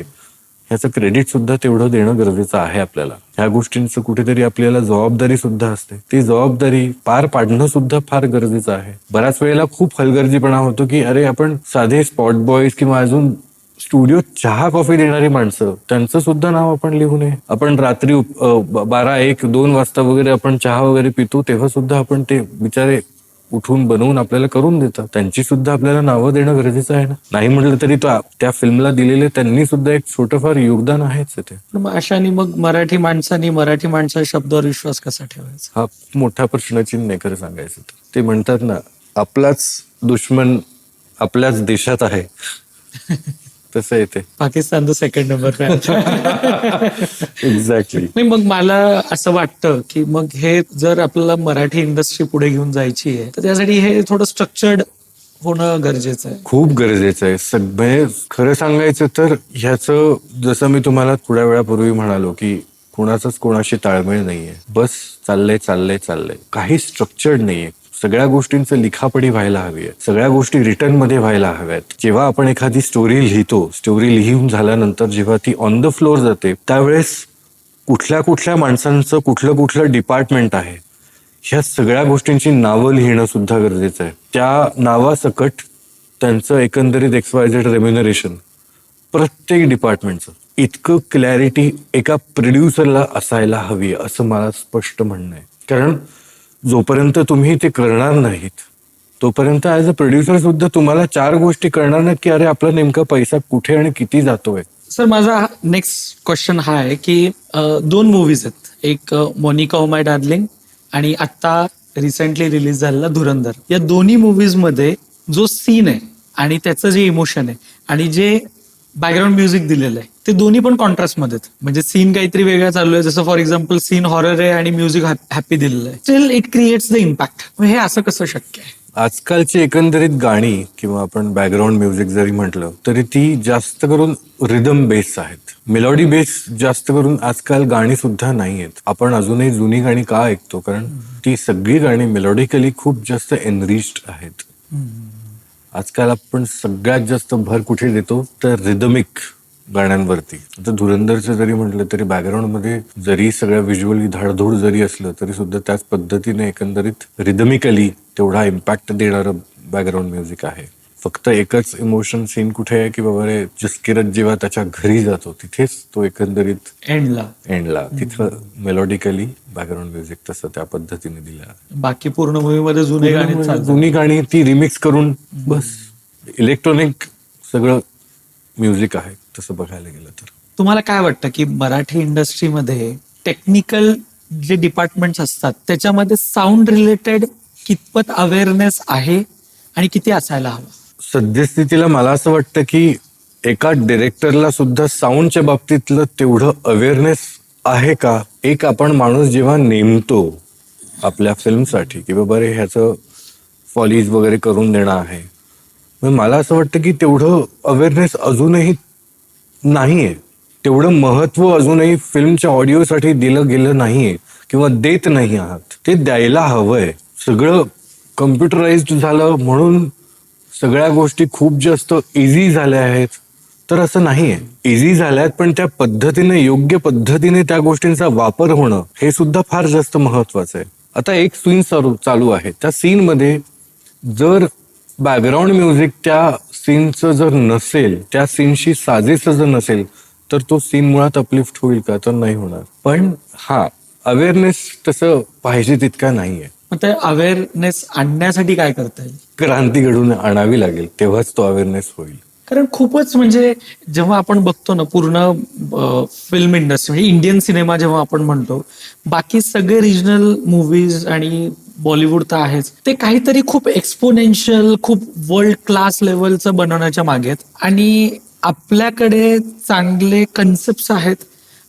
ह्याचं क्रेडिट सुद्धा तेवढं देणं गरजेचं आहे आपल्याला. ह्या गोष्टींचं कुठेतरी आपल्याला जबाबदारी सुद्धा असते. ती जबाबदारी पार पाडणं सुद्धा फार गरजेचं आहे. बऱ्याच वेळेला खूप हलगर्जीपणा होतो की अरे आपण साधे स्पॉट बॉयज किंवा अजून स्टुडिओ चहा कॉफी देणारी माणसं त्यांचं सुद्धा नाव आपण लिहू नये. आपण रात्री 12, 1, 2 वाजता वगैरे आपण चहा वगैरे पितो तेव्हा सुद्धा आपण ते बिचारे उठून बनवून आपल्याला करून देतात. त्यांची सुद्धा आपल्याला नावं देणं गरजेचं आहे ना. नाही म्हटलं तरी त्या फिल्मला दिलेले त्यांनी सुद्धा एक छोटंफार योगदान आहेच ते. मग अशाने मग मराठी माणसाच्या शब्दावर विश्वास कसा ठेवायचा? हा मोठा प्रश्नचिन्ह नाही खरं सांगायचं तर. ते म्हणतात ना आपलाच दुश्मन आपल्याच देशात आहे तसं येते. पाकिस्तान तर सेकंड नंबर. एक्झॅक्टली. मग मला असं वाटतं की मग हे जर आपल्याला मराठी इंडस्ट्री पुढे घेऊन जायची आहे तर त्यासाठी हे थोडं स्ट्रक्चर्ड होणं गरजेचं आहे. खूप गरजेचं आहे. सगळे खरं सांगायचं तर ह्याचं जसं मी तुम्हाला थोड्या वेळापूर्वी म्हणालो की कोणाचंच कोणाशी ताळमेळ नाहीये. बस चाललंय काही स्ट्रक्चर्ड नाहीये. सगळ्या गोष्टींचं लिखापडी व्हायला हवी आहे. सगळ्या गोष्टी रिटर्न मध्ये व्हायला हव्यात. जेव्हा आपण एखादी स्टोरी लिहितो स्टोरी लिहून झाल्यानंतर जेव्हा ती ऑन द फ्लोअर जाते त्यावेळेस कुठल्या माणसांचं कुठलं डिपार्टमेंट आहे ह्या सगळ्या गोष्टींची नावं लिहिणं सुद्धा गरजेचं आहे. त्या नावासकट त्यांचं एकंदरीत XYZ रेम्युनरेशन प्रत्येक डिपार्टमेंटचं इतकं क्लॅरिटी एका प्रोड्युसरला असायला हवी असं मला स्पष्ट म्हणणं आहे. कारण जोपर्यंत तुम्ही ते करणार नाहीत तोपर्यंत ऍज अ प्रोड्युसर सुद्धा तुम्हाला 4 गोष्टी कळणार नाही की अरे आपला नेमका पैसा कुठे आणि किती जातोय. सर माझा नेक्स्ट क्वेश्चन हा आहे की 2 मूवीज आहेत. एक मोनिका ओ माय डार्लिंग आणि आता रिसेंटली रिलीज झालेला धुरंधर. या दोन्ही मूवीज मध्ये जो सीन आहे आणि त्याचं जे इमोशन आहे आणि जे बॅकग्राऊंड म्युझिक दिलेलं आहे ते दोन्ही पण कॉन्ट्रास्ट मध्ये. म्हणजे सीन काहीतरी वेगळा चालू आहे जसं फॉर एक्झाम्पल सीन हॉरर आहे आणि म्युझिक हॅपी दिलेलं आहे. Still it creates the impact. हे असं कसं शक्य आहे? आजकालची एकंदरीत गाणी किंवा आपण बॅकग्राऊंड म्युझिक जरी म्हटलं तरी ती जास्त करून रिदम बेस्ड आहेत. मेलोडी बेस जास्त करून आजकाल गाणी सुद्धा नाही आहेत. आपण अजूनही जुनी गाणी का ऐकतो? कारण ती सगळी गाणी मेलोडिकली खूप जास्त एनरिच्ड आहेत. आजकाल आपण सगळ्यात जास्त भर कुठे देतो तर रिदमिक गाण्यांवरती. आता धुरंधरचं जरी म्हटलं तरी बॅकग्राऊंड मध्ये जरी सगळ्या व्हिज्युअली धाडधूड जरी असलं तरी सुद्धा त्याच पद्धतीने एकंदरीत रिदमिकली तेवढा इम्पॅक्ट देणारं बॅकग्राऊंड म्युझिक आहे. फक्त एकच इमोशन सीन कुठे आहे की बाबा रे जसकिरत जेव्हा त्याच्या घरी जातो तिथेच तो एकंदरीत एंडला तिथं मेलोडिकली बॅकग्राऊंड म्युझिक तसं त्या पद्धतीने दिलं. बाकी पूर्ण मूवीमध्ये जुनी गाणी ती रिमिक्स करून बस इलेक्ट्रॉनिक सगळं म्युझिक आहे तसं बघायला गेलं तर. तुम्हाला काय वाटतं की मराठी इंडस्ट्रीमध्ये टेक्निकल जे डिपार्टमेंट्स असतात त्याच्यामध्ये साऊंड रिलेटेड कितपत अवेअरनेस आहे आणि किती असायला हवं? सद्यस्थितीला मला असं वाटतं की एका डिरेक्टरला सुद्धा साऊंडच्या बाबतीतलं तेवढं अवेअरनेस आहे का? एक आपण माणूस जेव्हा नेमतो आपल्या फिल्मसाठी की बाबा रे ह्याचं फॉलीज वगैरे करून देणं आहे, मग मला असं वाटतं की तेवढं अवेअरनेस अजूनही नाहीये, तेवढं महत्व अजूनही फिल्मच्या ऑडिओसाठी दिलं गेलं नाहीये किंवा देत नाही आहात. ते द्यायला हवंय. सगळं कम्प्युटराइज्ड झालं म्हणून सगळ्या गोष्टी खूप जास्त इझी झाल्या आहेत, तर असं नाहीये. इझी झाल्यात पण त्या पद्धतीने, योग्य पद्धतीने त्या गोष्टींचा वापर होणं हे सुद्धा फार जास्त महत्वाचं आहे. आता एक सीन चालू आहे, त्या सीन मध्ये जर बॅकग्राऊंड म्युझिक त्या सीनचं जर नसेल, त्या सीनशी साजेसं जर नसेल, तर तो सीन मुळात अपलिफ्ट होईल का? तर नाही होणार. पण हा अवेअरनेस तसं पाहिजे तितका नाहीये. मग ते अवेअरनेस आणण्यासाठी काय करता येईल? क्रांती घडून आणावी लागेल, तेव्हाच तो अवेअरनेस होईल. कारण खूपच म्हणजे जेव्हा आपण बघतो ना पूर्ण फिल्म इंडस्ट्री म्हणजे इंडियन सिनेमा जेव्हा आपण म्हणतो, बाकी सगळे रिजनल मूवीज आणि बॉलिवूड तर आहेच, ते काहीतरी खूप एक्सपोनेन्शियल, खूप वर्ल्ड क्लास लेवलचं बनवण्याच्या मागे आहेत. आणि आपल्याकडे चांगले कन्सेप्ट आहेत,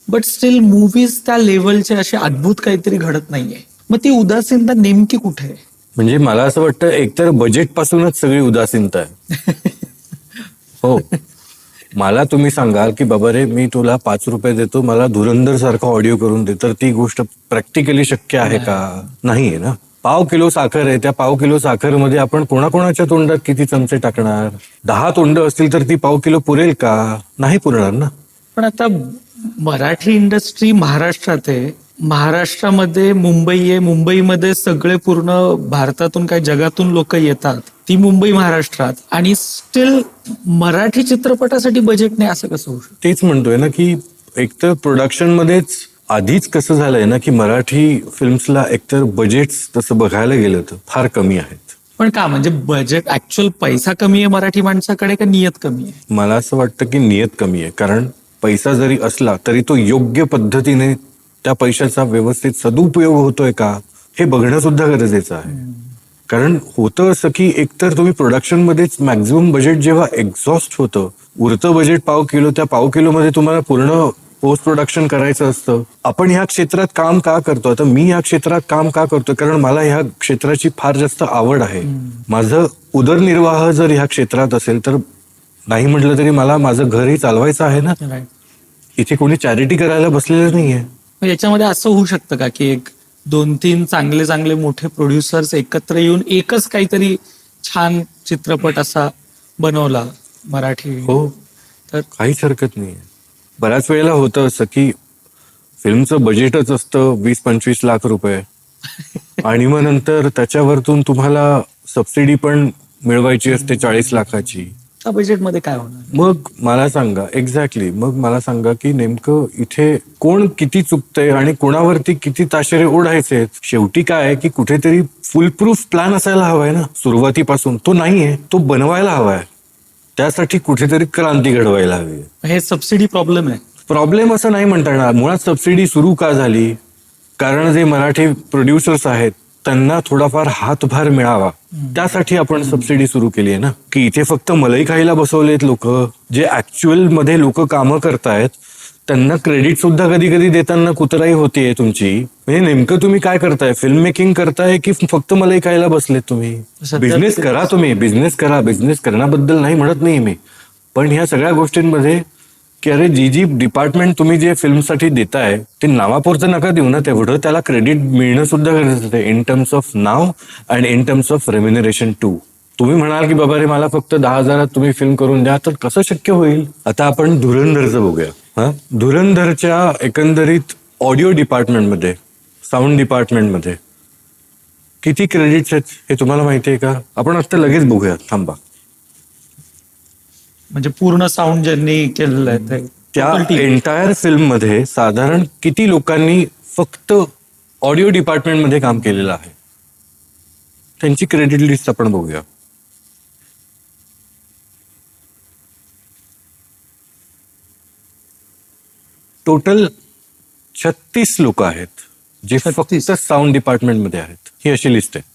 बट स्टील मूवीज त्या लेवलचे असे अद्भुत काहीतरी घडत नाहीये. मग ती उदासीनता नेमकी कुठे आहे? म्हणजे मला असं वाटतं एकतर बजेट पासूनच सगळी उदासीनता आहे. हो, मला तुम्ही सांगाल की बाबा रे मी तुला 5 रुपये देतो, मला धुरंधर सारखा ऑडिओ करून दे, तर ती गोष्ट प्रॅक्टिकली शक्य आहे का? नाहीये ना. पाव किलो साखर आहे, त्या पाव किलो साखरमध्ये आपण कोणाकोणाच्या तोंडात किती चमचे टाकणार? 10 तोंड असतील तर ती पाव किलो पुरेल का? नाही पुरणार ना. पण आता मराठी इंडस्ट्री महाराष्ट्रात आहे, महाराष्ट्रामध्ये मुंबई आहे, मुंबईमध्ये सगळे पूर्ण भारतातून काय जगातून लोक येतात, ती मुंबई महाराष्ट्रात, आणि स्टील मराठी चित्रपटासाठी बजेट नाही, असं कसं होऊ शकतं? तेच म्हणतोय ना की एकतर प्रोडक्शन मध्येच आधीच कसं झालंय ना की मराठी फिल्म्सला एकतर बजेट्स तसं बघायला गेलं तर फार कमी आहेत. पण का, म्हणजे बजेट ऍक्च्युअल पैसा कमी आहे मराठी माणसाकडे का नियत कमी आहे? मला असं वाटतं की नियत कमी आहे, कारण पैसा जरी असला तरी तो योग्य पद्धतीने त्या पैशाचा व्यवस्थित सदुपयोग होतोय का हे बघणं सुद्धा गरजेचं आहे. कारण होतं असं की एकतर तुम्ही प्रोडक्शन मध्येच मॅक्झिमम बजेट जेव्हा एक्झॉस्ट होतं, उरतं बजेट पाव किलो, त्या पाव किलो मध्ये तुम्हाला पूर्ण पोस्ट प्रोडक्शन करायचं असतं. आपण ह्या क्षेत्रात काम का करतो? आता मी ह्या क्षेत्रात काम का करतो? कारण मला ह्या क्षेत्राची फार जास्त आवड आहे. माझं उदरनिर्वाह जर ह्या क्षेत्रात असेल तर नाही म्हटलं तरी मला माझं घरही चालवायचं आहे ना. Right. इथे कोणी चॅरिटी करायला बसलेलं नाहीये. मग याच्यामध्ये असं होऊ शकतं का की एक 2-3 चांगले चांगले मोठे प्रोड्युसर्स एकत्र येऊन एकच काहीतरी छान चित्रपट असा बनवला मराठी, हो, तर काहीच हरकत नाहीये. बऱ्याच वेळेला होतं असं की फिल्मचं बजेटच असतं 20-25 लाख रुपये आणि मग नंतर त्याच्यावरतून तुम्हाला सबसिडी पण मिळवायची असते 40 लाखाची. त्या बजेटमध्ये काय होणार? मग मला सांगा, एक्झॅक्टली, मग मला सांगा की नेमकं इथे कोण किती चुकतंय आणि कोणावरती किती ताशेरे ओढायचे. शेवटी काय आहे की कुठेतरी फुल प्रूफ प्लॅन असायला हवाय ना सुरुवातीपासून. तो नाहीये, तो बनवायला हवाय. त्यासाठी कुठेतरी क्रांती घडवायला हवी. हे सबसिडी प्रॉब्लेम आहे. प्रॉब्लेम असं नाही म्हणता येणार. मुळात सबसिडी सुरू का झाली? कारण जे मराठी प्रोड्युसर्स आहेत त्यांना थोडाफार हातभार मिळावा, त्यासाठी आपण सबसिडी सुरू केली आहे ना. की इथे फक्त मलाई खायला बसवलेत लोक, जे ऍक्च्युअल मध्ये लोक कामं करतायत त्यांना क्रेडिट सुद्धा कधी कधी देताना कुतराई होतीये तुमची. म्हणजे नेमकं तुम्ही काय करताय? फिल्म मेकिंग करताय की फक्त मलाई खायला बसलेत तुम्ही? बिझनेस करा, तुम्ही बिझनेस करा. बिझनेस करण्याबद्दल नाही म्हणत नाही मी, पण ह्या सगळ्या गोष्टींमध्ये की अरे जी डिपार्टमेंट तुम्ही जे फिल्मसाठी देताय ते नावापुरतं नका देऊ ना, तेवढं त्याला क्रेडिट मिळणं सुद्धा गरजेचं आहे इन टर्म्स ऑफ नाव and in terms of remuneration too. तुम्ही म्हणाल की बाबा रे मला फक्त 10,000 तुम्ही फिल्म करून द्या, तर कसं शक्य होईल? आता आपण धुरंधरचं बघूया. धुरंधरच्या एकंदरीत ऑडिओ डिपार्टमेंटमध्ये, साऊंड डिपार्टमेंटमध्ये किती क्रेडिट्स आहेत हे तुम्हाला माहिती आहे का? आपण आता लगेच बघूया, थांबा. म्हणजे पूर्ण साऊंड ज्यांनी केलेलं आहे ते त्या total team. एंटायर फिल्म मध्ये साधारण किती लोकांनी फक्त ऑडिओ डिपार्टमेंटमध्ये काम केलेलं आहे त्यांची क्रेडिट लिस्ट आपण बघूया. टोटल 36 लोक आहेत. जे फक्त साऊंड डिपार्टमेंटमध्ये आहेत. ही अशी लिस्ट आहे.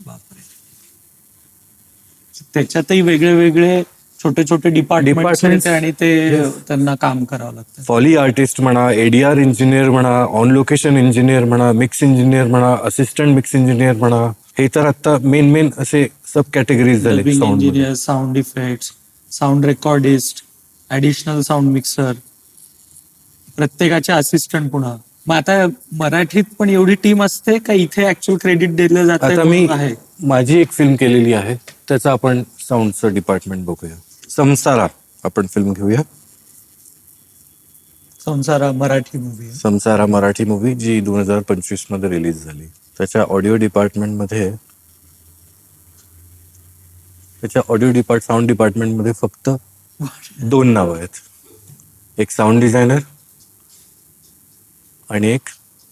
बापरे. त्याच्यातही वेगळे वेगळे छोटे छोटे डिपार्टमेंट आणि ते त्यांना काम करावं लागतं. फॉली आर्टिस्ट म्हणा, एडीआर इंजिनियर म्हणा, ऑन लोकेशन इंजिनियर म्हणा, मिक्स इंजिनियर म्हणा, असिस्टंट मिक्स इंजिनियर म्हणा, हे तर आता मेन असे सब कॅटेगरीज झाले. Engineer, sound effects, sound recordist, additional sound mixer, प्रत्येकाचे असिस्टंट पुन्हा. मग आता मराठीत पण एवढी टीम असते का इथे ऍक्च्युअल क्रेडिट दिलं जातं? आता मी माझी एक फिल्म केलेली आहे, त्याचं आपण साऊंडचं डिपार्टमेंट बघूया. संसारा आपण फिल्म घेऊया. संसारा मराठी मूवी. संसारा मराठी मूवी जी 2025 मध्ये रिलीज झाली. त्याच्या ऑडिओ डिपार्टमेंटमध्ये साऊंड डिपार्टमेंटमध्ये फक्त 2 नावं आहेत. एक साऊंड डिझायनर आणि एक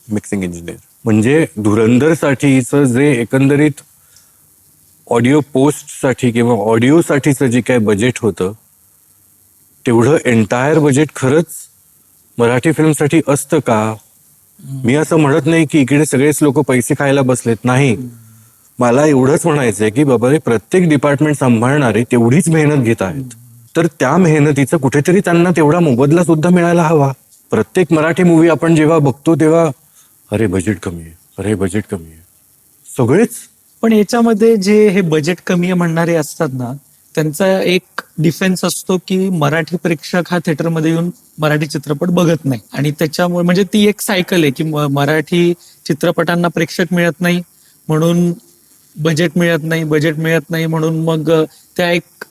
मिक्सिंग इंजिनियर. म्हणजे धुरंधरसाठीचं जे एकंदरीत ऑडिओ पोस्टसाठी किंवा ऑडिओसाठीचं जे काय बजेट होतं, तेवढं एंटायर बजेट खरंच मराठी फिल्मसाठी असतं का? मी असं म्हणत नाही की इकडे सगळेच लोक पैसे खायला बसलेत, नाही. मला एवढंच म्हणायचंय की बाबा हे प्रत्येक डिपार्टमेंट सांभाळणारे तेवढीच मेहनत घेत आहेत, तर त्या मेहनतीचं कुठेतरी त्यांना तेवढा मोबदला सुद्धा मिळायला हवा. प्रत्येक मराठी मूवी आपण जेव्हा बघतो तेव्हा अरे बजेट कमी आहे, अरे बजेट कमी आहे, सगळेच. पण याच्यामध्ये जे हे बजेट कमी आहे म्हणणारे असतात ना, त्यांचा एक डिफेन्स असतो की मराठी प्रेक्षक हा थिएटरमध्ये येऊन मराठी चित्रपट बघत नाही, आणि त्याच्यामुळे म्हणजे ती एक सायकल आहे की मराठी चित्रपटांना प्रेक्षक मिळत नाही म्हणून बजेट मिळत नाही म्हणून मग त्या एक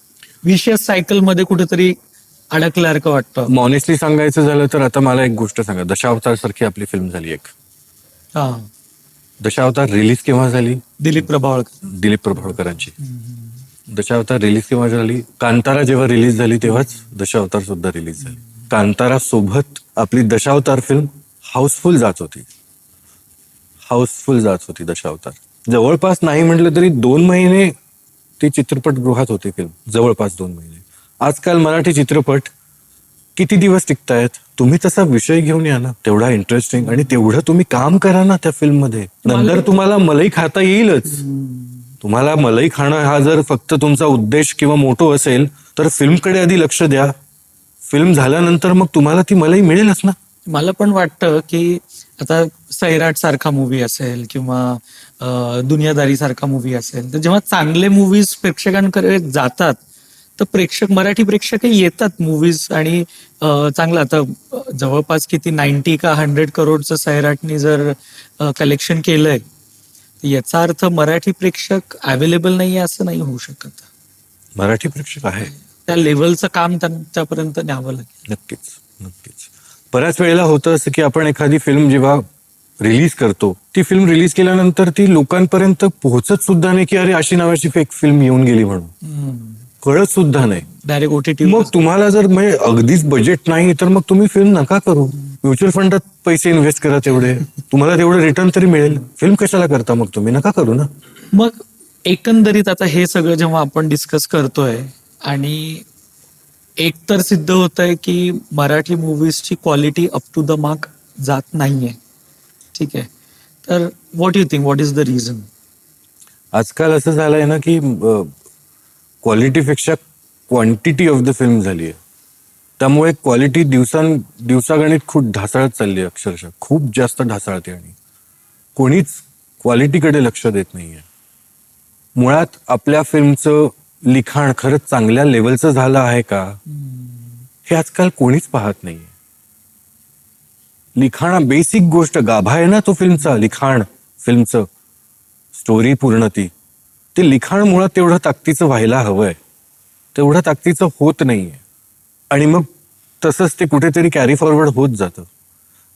विशियस सायकल मध्ये कुठेतरी अडकल्यासारखं वाटतं. ऑनेस्टली सांगायचं झालं तर आता मला एक गोष्ट सांगा. दशावतार सारखी आपली फिल्म झाली एक. हा, दशावतार रिलीज केव्हा झाली? दिलीप प्रभावळकरांची. दशावतार रिलीज केव्हा झाली? कांतारा जेव्हा रिलीज झाली तेव्हाच दशावतार सुद्धा रिलीज झाली. कांतारा सोबत आपली दशावतार फिल्म हाऊसफुल जात होती दशावतार. जवळपास नाही म्हटलं तरी 2 महिने ती चित्रपटगृहात होती फिल्म, जवळपास 2 महिने. आजकाल मराठी चित्रपट किती दिवस टिकतायत? तुम्ही तसा विषय घेऊन या ना, तेवढा इंटरेस्टिंग, आणि तेवढं तुम्ही काम करा ना त्या फिल्म मध्ये. नंतर तुम्हाला मलई खाता येईलच. तुम्हाला मलई खाणं हा जर फक्त तुमचा उद्देश किंवा मोठो असेल तर फिल्मकडे आधी लक्ष द्या. फिल्म झाल्यानंतर मग तुम्हाला ती मलई मिळेलच ना. मला पण वाटतं की आता सैराट सारखा मूवी असेल किंवा दुनियादारी सारखा मूवी असेल, तर जेव्हा चांगले मूवीज प्रेक्षकांकडे जातात तर मराठी प्रेक्षकही येतात मूवीज, आणि चांगलं आता जवळपास किती 90 का 100 करोडचं सैराटनी जर कलेक्शन केलंय, याचा अर्थ मराठी प्रेक्षक अवेलेबल नाहीये असं नाही होऊ शकत. मराठी प्रेक्षक आहे. त्या लेवलचं काम त्यांच्यापर्यंत न्यावं लागेल. नक्कीच. बऱ्याच वेळेला होतं असं की आपण एखादी फिल्म जेव्हा रिलीज करतो, ती फिल्म रिलीज केल्यानंतर ती लोकांपर्यंत पोहोचत सुद्धा नाही की अरे अशी नावाची फेक फिल्म येऊन गेली म्हणून, कळत सुद्धा नाही. Direct OTT. मग तुम्हाला जर म्हणजे अगदीच बजेट नाही तर मग तुम्ही फिल्म नका करू. म्युच्युअल फंडात पैसे इन्व्हेस्ट करा, तेवढे तुम्हाला तेवढं रिटर्न तरी मिळेल. फिल्म कशाला करता मग तुम्ही? नका करू ना. मग एकंदरीत आता हे सगळं जेव्हा आपण डिस्कस करतोय आणि एक तर सिद्ध होत आहे की मराठी मूवीजची quality up to the mark जात नाहीये, ठीक आहे, तर what you think, what is the reason? आजकाल असं झालंय ना की क्वालिटीपेक्षा क्वांटिटी ऑफ द फिल्म झाली आहे. त्यामुळे क्वालिटी दिवसागणित खूप ढासळत चालली आहे, अक्षरशः खूप जास्त ढासळते, आणि कोणीच क्वालिटीकडे लक्ष देत नाहीये. मुळात आपल्या फिल्मचं लिखाण खरंच चांगल्या लेवलचं झालं आहे का, हे आजकाल कोणीच पाहत नाहीये. लिखाण बेसिक गोष्ट, गाभा आहे ना तो फिल्मचा, लिखाण फिल्मचं, स्टोरी पूर्णती, ते लिखाण मुळात तेवढं ताकदीचं व्हायला हवंय, तेवढं ताकदीचं होत नाहीये. आणि मग तसंच ते कुठेतरी कॅरी फॉरवर्ड होत जातं.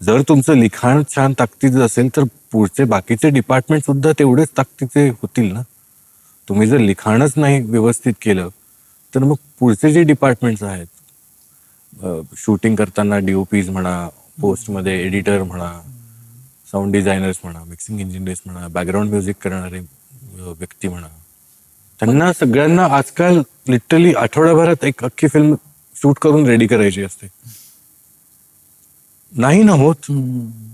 जर तुमचं लिखाण छान ताकदीचं असेल तर पुढचे बाकीचे डिपार्टमेंट सुद्धा तेवढेच ताकदीचे होतील ना. तुम्ही जर लिखाणच नाही व्यवस्थित केलं तर मग पुढचे जे डिपार्टमेंट्स आहेत, शूटिंग करताना DOPs म्हणा, पोस्टमध्ये एडिटर म्हणा, साऊंड डिझायनर्स म्हणा, मिक्सिंग इंजिनियर्स म्हणा, बॅकग्राऊंड म्युझिक करणारे व्यक्ती म्हणा, त्यांना सगळ्यांना आजकाल लिटरली आठवड्याभरात एक अख्खी फिल्म शूट करून रेडी करायची असते. नाही ना होत.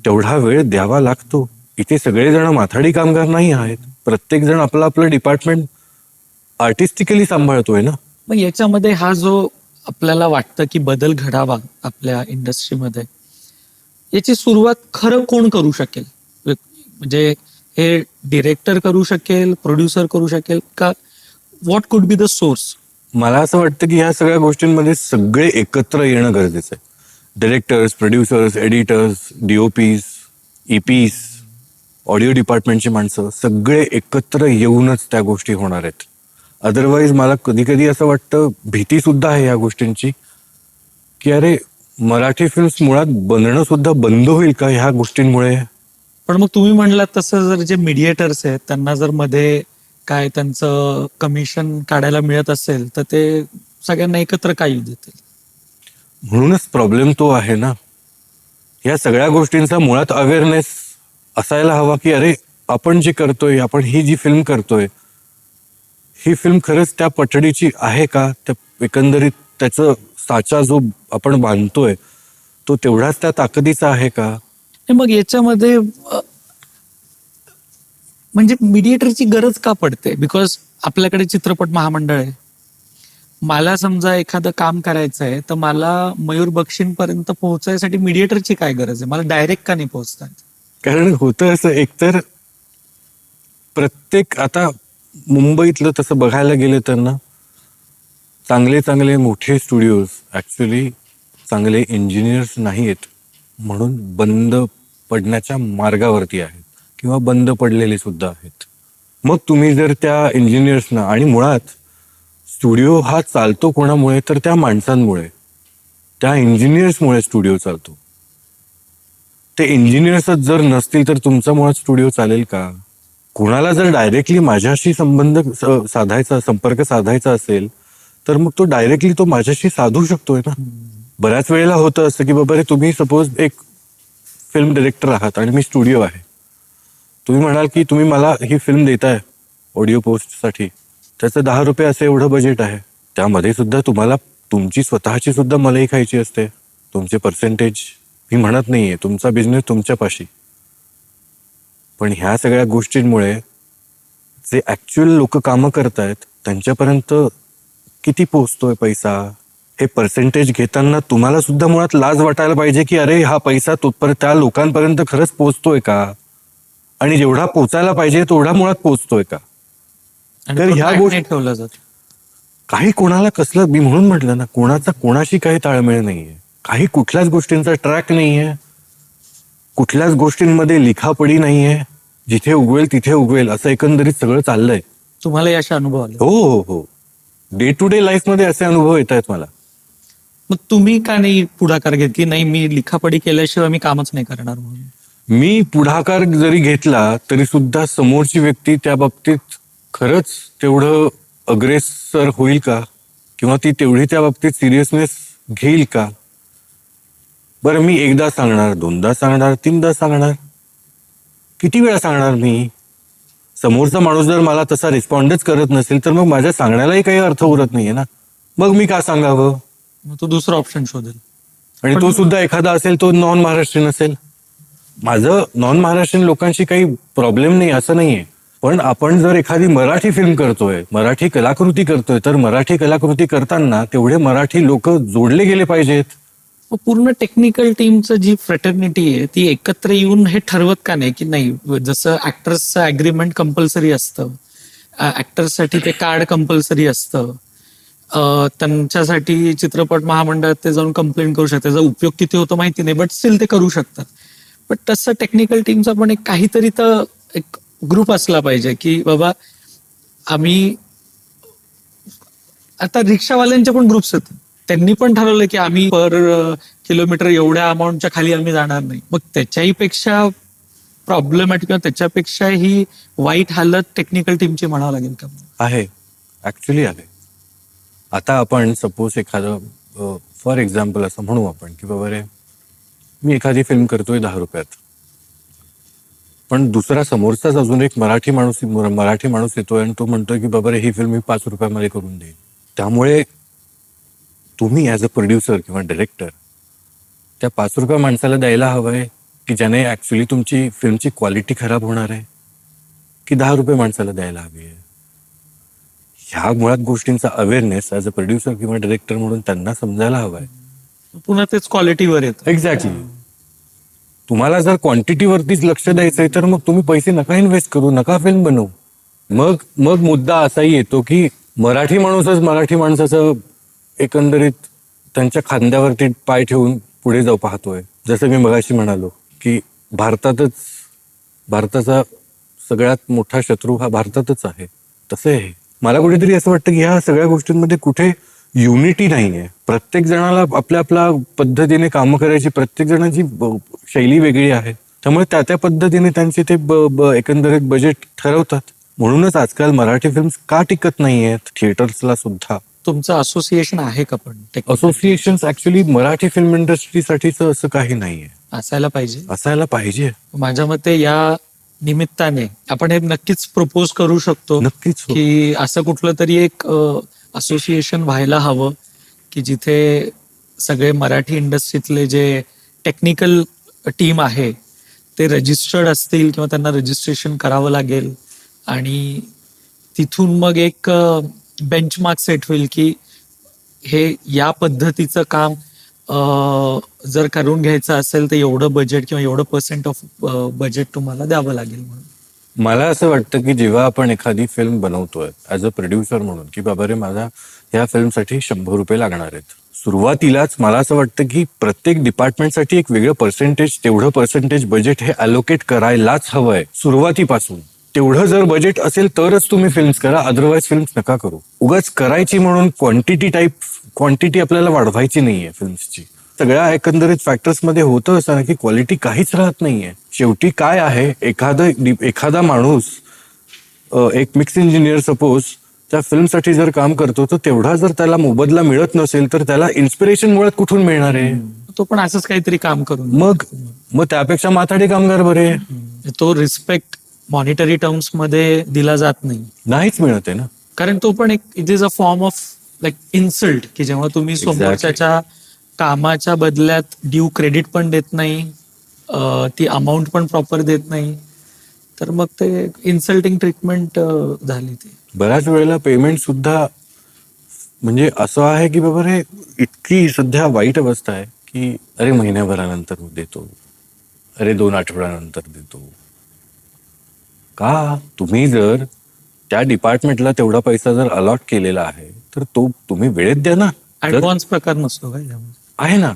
तेवढा वेळ द्यावा लागतो. इथे सगळेजण माथाडी कामगार नाही आहेत. प्रत्येक जण आपलं आपलं डिपार्टमेंट आर्टिस्टिकली सांभाळतोय ना. मग याच्यामध्ये हा जो आपल्याला वाटतं की बदल घडावा आपल्या इंडस्ट्रीमध्ये, याची सुरुवात खरं कोण करू शकेल? म्हणजे हे डिरेक्टर करू शकेल, प्रोड्युसर करू शकेल का? What could be the source? मला असं वाटतं की ह्या सगळ्या गोष्टींमध्ये सगळे एकत्र येणं गरजेचं आहे. Directors, producers, editors, DOPs, ईपीस, audio डिपार्टमेंटची माणसं सगळे एकत्र येऊनच त्या गोष्टी होणार आहेत. अदरवाईज मला कधी कधी असं वाटतं, भीती सुद्धा आहे या गोष्टींची, की अरे मराठी फिल्म्स मुळात बनणं सुद्धा बंद होईल का ह्या गोष्टींमुळे. पण मग तुम्ही म्हणलात तसं, जर जे मीडिएटर्स आहेत त्यांना जर मध्ये काय त्यांचं कमिशन काढायला मिळत असेल तर ते सगळ्यांना एकत्र का येऊ देतील? म्हणूनच प्रॉब्लेम तो आहे ना. या सगळ्या गोष्टींचा मुळात अवेअरनेस असायला हवा, की अरे आपण जे करतोय, आपण ही जी फिल्म करतोय, ही फिल्म खरंच त्या पठडीची आहे का? त्या एकंदरीत त्याचं साचा जो आपण बांधतोय तो तेवढाच त्या ताकदीचा आहे का? आणि मग याच्यामध्ये म्हणजे मीडिएटरची गरज का पडते? बिकॉज आपल्याकडे चित्रपट महामंडळ आहे. मला समजा एखादं काम करायचं आहे तर मला मयूर बक्षींपर्यंत पोहोचायसाठी मीडिएटरची काय गरज आहे? मला डायरेक्ट का नाही पोहोचतात? कारण होतं असं, एकतर प्रत्येक, आता मुंबईतलं तसं बघायला गेलं तर ना, चांगले चांगले मोठे स्टुडिओज ऍक्च्युली चांगले इंजिनियर्स नाही आहेत म्हणून बंद पडण्याच्या मार्गावरती आहेत किंवा बंद पडलेले सुद्धा आहेत. मग तुम्ही जर त्या इंजिनियर्सना, आणि मुळात स्टुडिओ हा चालतो कोणामुळे, तर त्या माणसांमुळे, त्या इंजिनियर्समुळे स्टुडिओ चालतो. ते इंजिनियर्सच जर नसतील तर तुमचा मुळात स्टुडिओ चालेल का? कोणाला जर डायरेक्टली माझ्याशी साधायचा, संपर्क साधायचा असेल तर मग तो डायरेक्टली तो माझ्याशी साधू शकतोय ना. बऱ्याच वेळेला होतं असं की बाबा रे, तुम्ही सपोज एक फिल्म डिरेक्टर आहात आणि मी स्टुडिओ आहे. तुम्ही म्हणाल की तुम्ही मला ही फिल्म देताय ऑडिओ पोस्टसाठी, त्याचं 10 रुपये असं एवढं बजेट आहे. त्यामध्ये सुद्धा तुम्हाला तुमची स्वतःची सुद्धा मलाई खायची असते. तुमचे पर्सेंटेज मी म्हणत नाहीये, तुमचा बिझनेस तुमच्यापाशी. पण ह्या सगळ्या गोष्टींमुळे जे ऍक्च्युअल लोक कामं करतायत त्यांच्यापर्यंत किती पोहोचतोय पैसा, हे पर्सेंटेज घेताना तुम्हाला सुद्धा मुळात लाज वाटायला पाहिजे की अरे हा पैसा त्या लोकांपर्यंत खरंच पोहोचतोय का, आणि जेवढा पोचायला पाहिजे तेवढा मुळात पोहोचतोय का. तर ह्या गोष्टी ठेवलं जात काही कोणाला कसलं, मी म्हणून म्हटलं ना, कोणाचा कोणाशी काही ताळमेळ नाहीये, काही कुठल्याच गोष्टींचा ट्रॅक नाहीये, कुठल्याच गोष्टींमध्ये लिखापडी नाहीये. जिथे उगवेल तिथे उगवेल असं एकंदरीत सगळं चाललंय. तुम्हाला याचे अनुभव आले? हो हो हो, डे टू डे लाईफ मध्ये असे अनुभव येत आहेत मला. मग तुम्ही का नाही पुढाकार घेत की नाही, मी लिखापडी केल्याशिवाय मी कामच नाही करणार म्हणून? मी पुढाकार जरी घेतला तरी सुद्धा समोरची व्यक्ती त्या बाबतीत खरंच तेवढं अग्रेसर होईल का, किंवा ती तेवढी त्या बाबतीत सिरियसनेस घेईल का? बरं, मी एकदा सांगणार, दोनदा सांगणार, तीनदा सांगणार, किती वेळा सांगणार मी? समोरचा माणूस जर मला तसा रिस्पॉन्डच करत नसेल तर मग माझ्या सांगण्यालाही काही अर्थ उरत नाहीये ना. मग मी का सांगावं? मग तो दुसरा ऑप्शन शोधेल. आणि तो सुद्धा एखादा असेल तो नॉन महाराष्ट्रीयन असेल. माझं नॉन महाराष्ट्रीयन लोकांशी काही प्रॉब्लेम नाही असं नाहीये, पण आपण जर एखादी मराठी फिल्म करतोय, मराठी कलाकृती करतोय, तर मराठी कलाकृती करताना तेवढे मराठी लोक जोडले गेले पाहिजेत. मग पूर्ण टेक्निकल टीमचं जी फ्रेटर्निटी आहे ती एकत्र येऊन हे ठरवत का नाही की नाही, जसं ऍक्टर्सचं अग्रीमेंट कंपल्सरी असतं, ऍक्टर्ससाठी ते कार्ड कंपल्सरी असतं, त्यांच्यासाठी चित्रपट महामंडळात ते जाऊन कंप्लेंट करू शकतात, त्याचा उपयोग किती होतो माहिती नाही, बट स्टील ते करू शकतात. बट तसं टेक्निकल टीमचा पण एक काहीतरी तर एक ग्रुप असला पाहिजे की बाबा आम्ही, आता रिक्षावाल्यांचे पण ग्रुप्स आहेत, त्यांनी पण ठरवलं की आम्ही पर किलोमीटर एवढ्या अमाऊंटच्या खाली आम्ही जाणार नाही. मग त्याच्याही पेक्षा प्रॉब्लेमॅटिक, त्याच्यापेक्षा ही वाईट हालत टेक्निकल टीमची म्हणावं लागेल का? आहे, ऍक्च्युली आहे. आता आपण सपोज एखादं फॉर एक्झाम्पल असं म्हणू आपण की बाबा रे, मी एखादी फिल्म करतोय 10 रुपयात, पण दुसरा समोरचाच अजून एक मराठी माणूस येतोय आणि तो म्हणतोय की बाबा रे, ही फिल्म मी 5 रुपयामध्ये करून देईन. त्यामुळे तुम्ही ऍज अ प्रोड्युसर किंवा डिरेक्टर त्या 5 रुपये माणसाला द्यायला हवंय की ज्याने ऍक्च्युली तुमची फिल्मची क्वालिटी खराब होणार आहे, की 10 रुपये माणसाला द्यायला हवी आहे? ह्या मुळात गोष्टींचा अवेअरनेस ॲज अ प्रोड्युसर किंवा डायरेक्टर म्हणून त्यांना समजायला हवाय. पुन्हा तेच क्वालिटीवर येतं. एक्झॅक्टली. तुम्हाला जर क्वांटिटीवरतीच लक्ष द्यायचंय तर मग तुम्ही पैसे नका इन्व्हेस्ट करू, नका फिल्म बनवू. मग मग मुद्दा असाही येतो की मराठी माणूसच मराठी माणसाचं एकंदरीत त्यांच्या खांद्यावरती पाय ठेवून पुढे जाऊ पाहतोय. जसं मी मगाशी म्हणालो की भारताचा सगळ्यात मोठा शत्रू हा भारतातच आहे. तसं आहे. मला कुठेतरी असं वाटतं की ह्या सगळ्या गोष्टींमध्ये कुठे युनिटी नाहीये. प्रत्येक जणाला आपल्या आपल्या पद्धतीने कामं करायची, प्रत्येक जणांची शैली वेगळी आहे. त्यामुळे त्या पद्धतीने त्यांचे ते एकंदरीत बजेट ठरवतात. म्हणूनच आजकाल मराठी फिल्म्स का टिकत नाहीयेत थिएटर्सला सुद्धा. तुमचं असोसिएशन आहे का पण? असोसिएशन ऍक्च्युली मराठी फिल्म इंडस्ट्रीसाठीच असं काही नाहीये. असायला पाहिजे. असायला पाहिजे. माझ्या मते या निमित्ताने आपण हे नक्कीच प्रपोज करू शकतो नक्कीच हो. की असं कुठलं तरी एक असोसिएशन व्हायला हवं की जिथे सगळे मराठी इंडस्ट्रीतले जे टेक्निकल टीम आहे ते रजिस्टर्ड असतील किंवा त्यांना रजिस्ट्रेशन करावं लागेल आणि तिथून मग एक बेंचमार्क सेट होईल की हे या पद्धतीचं काम जर करून घ्यायचं असेल तर एवढं बजेट किंवा एवढं % ऑफ बजेट तुम्हाला द्यावं लागेल म्हणून. मला असं वाटतं की जेव्हा आपण एखादी फिल्म बनवतोय ऍज अ प्रोड्युसर म्हणून की बाबा रे माझा ह्या फिल्मसाठी 100 रुपये लागणार आहेत, सुरुवातीलाच मला असं वाटतं की प्रत्येक डिपार्टमेंटसाठी एक वेगळं तेवढं पर्सेंटेज बजेट हे अलोकेट करायलाच हवंय सुरुवातीपासून. तेवढं जर बजेट असेल तरच तुम्ही फिल्म्स करा, अदरवाईज फिल्म्स नका करू. उगाच करायची म्हणून क्वांटिटी आपल्याला वाढवायची नाहीये फिल्म्सची. सगळ्या एकंदरीत फॅक्टर्स मध्ये होतं असं ना की क्वालिटी काहीच राहत नाहीये. शेवटी काय आहे, एखादा माणूस एक मिक्स इंजिनियर सपोज त्या फिल्मसाठी जर काम करतो तर तेवढा जर त्याला मोबदला मिळत नसेल तर त्याला इन्स्पिरेशन मुळात कुठून मिळणार आहे? तो पण असंच काहीतरी काम करून मग त्यापेक्षा माथाडी कामगार बरे. तो रिस्पेक्ट मॉनिटरी टर्म्स मध्ये दिला जात नाही, नाहीच मिळत आहे ना. कारण तो पण एक it is a form of like insult की जेव्हा तुम्ही समोरच्याच्या कामाच्या बदल्यात ड्यू क्रेडिट पण देत नाही, ती अमाऊंट पण प्रॉपर देत नाही, तर मग ते इन्सल्टिंग ट्रीटमेंट झाली. ती बऱ्याच वेळेला पेमेंट सुद्धा म्हणजे असं आहे की बाबा रे इतकी सध्या वाईट अवस्था आहे की अरे महिन्याभरानंतर देतो, अरे 2 आठवड्यानंतर देतो. का? तुम्ही जर त्या डिपार्टमेंटला तेवढा पैसा जर अलॉट केलेला आहे तर तो तुम्ही वेळेत द्या ना. ऍडव्हान्स प्रकार नसतो काय आहे ना,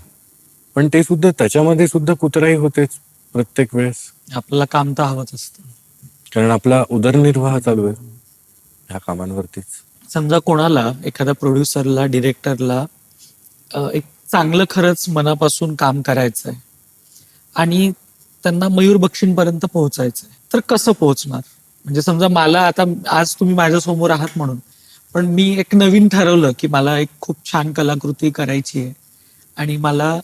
पण ते सुद्धा त्याच्यामध्ये सुद्धा कुतराई होतेच प्रत्येक वेळेस. आपल्याला काम तर हवंच असतं, कारण आपला उदरनिर्वाह चालू आहे ह्या कामांवरतीच. समजा कोणाला एखाद्या प्रोड्युसरला डिरेक्टरला एक चांगलं खरंच मनापासून काम करायचंय आणि त्यांना मयूर बक्षींपर्यंत पोहोचायचंय, तर कसं पोहोचणार? म्हणजे समजा मला आता आज तुम्ही माझ्या समोर आहात म्हणून, पण मी एक नवीन ठरवलं की मला एक खूप छान कलाकृती करायची आहे आणि मला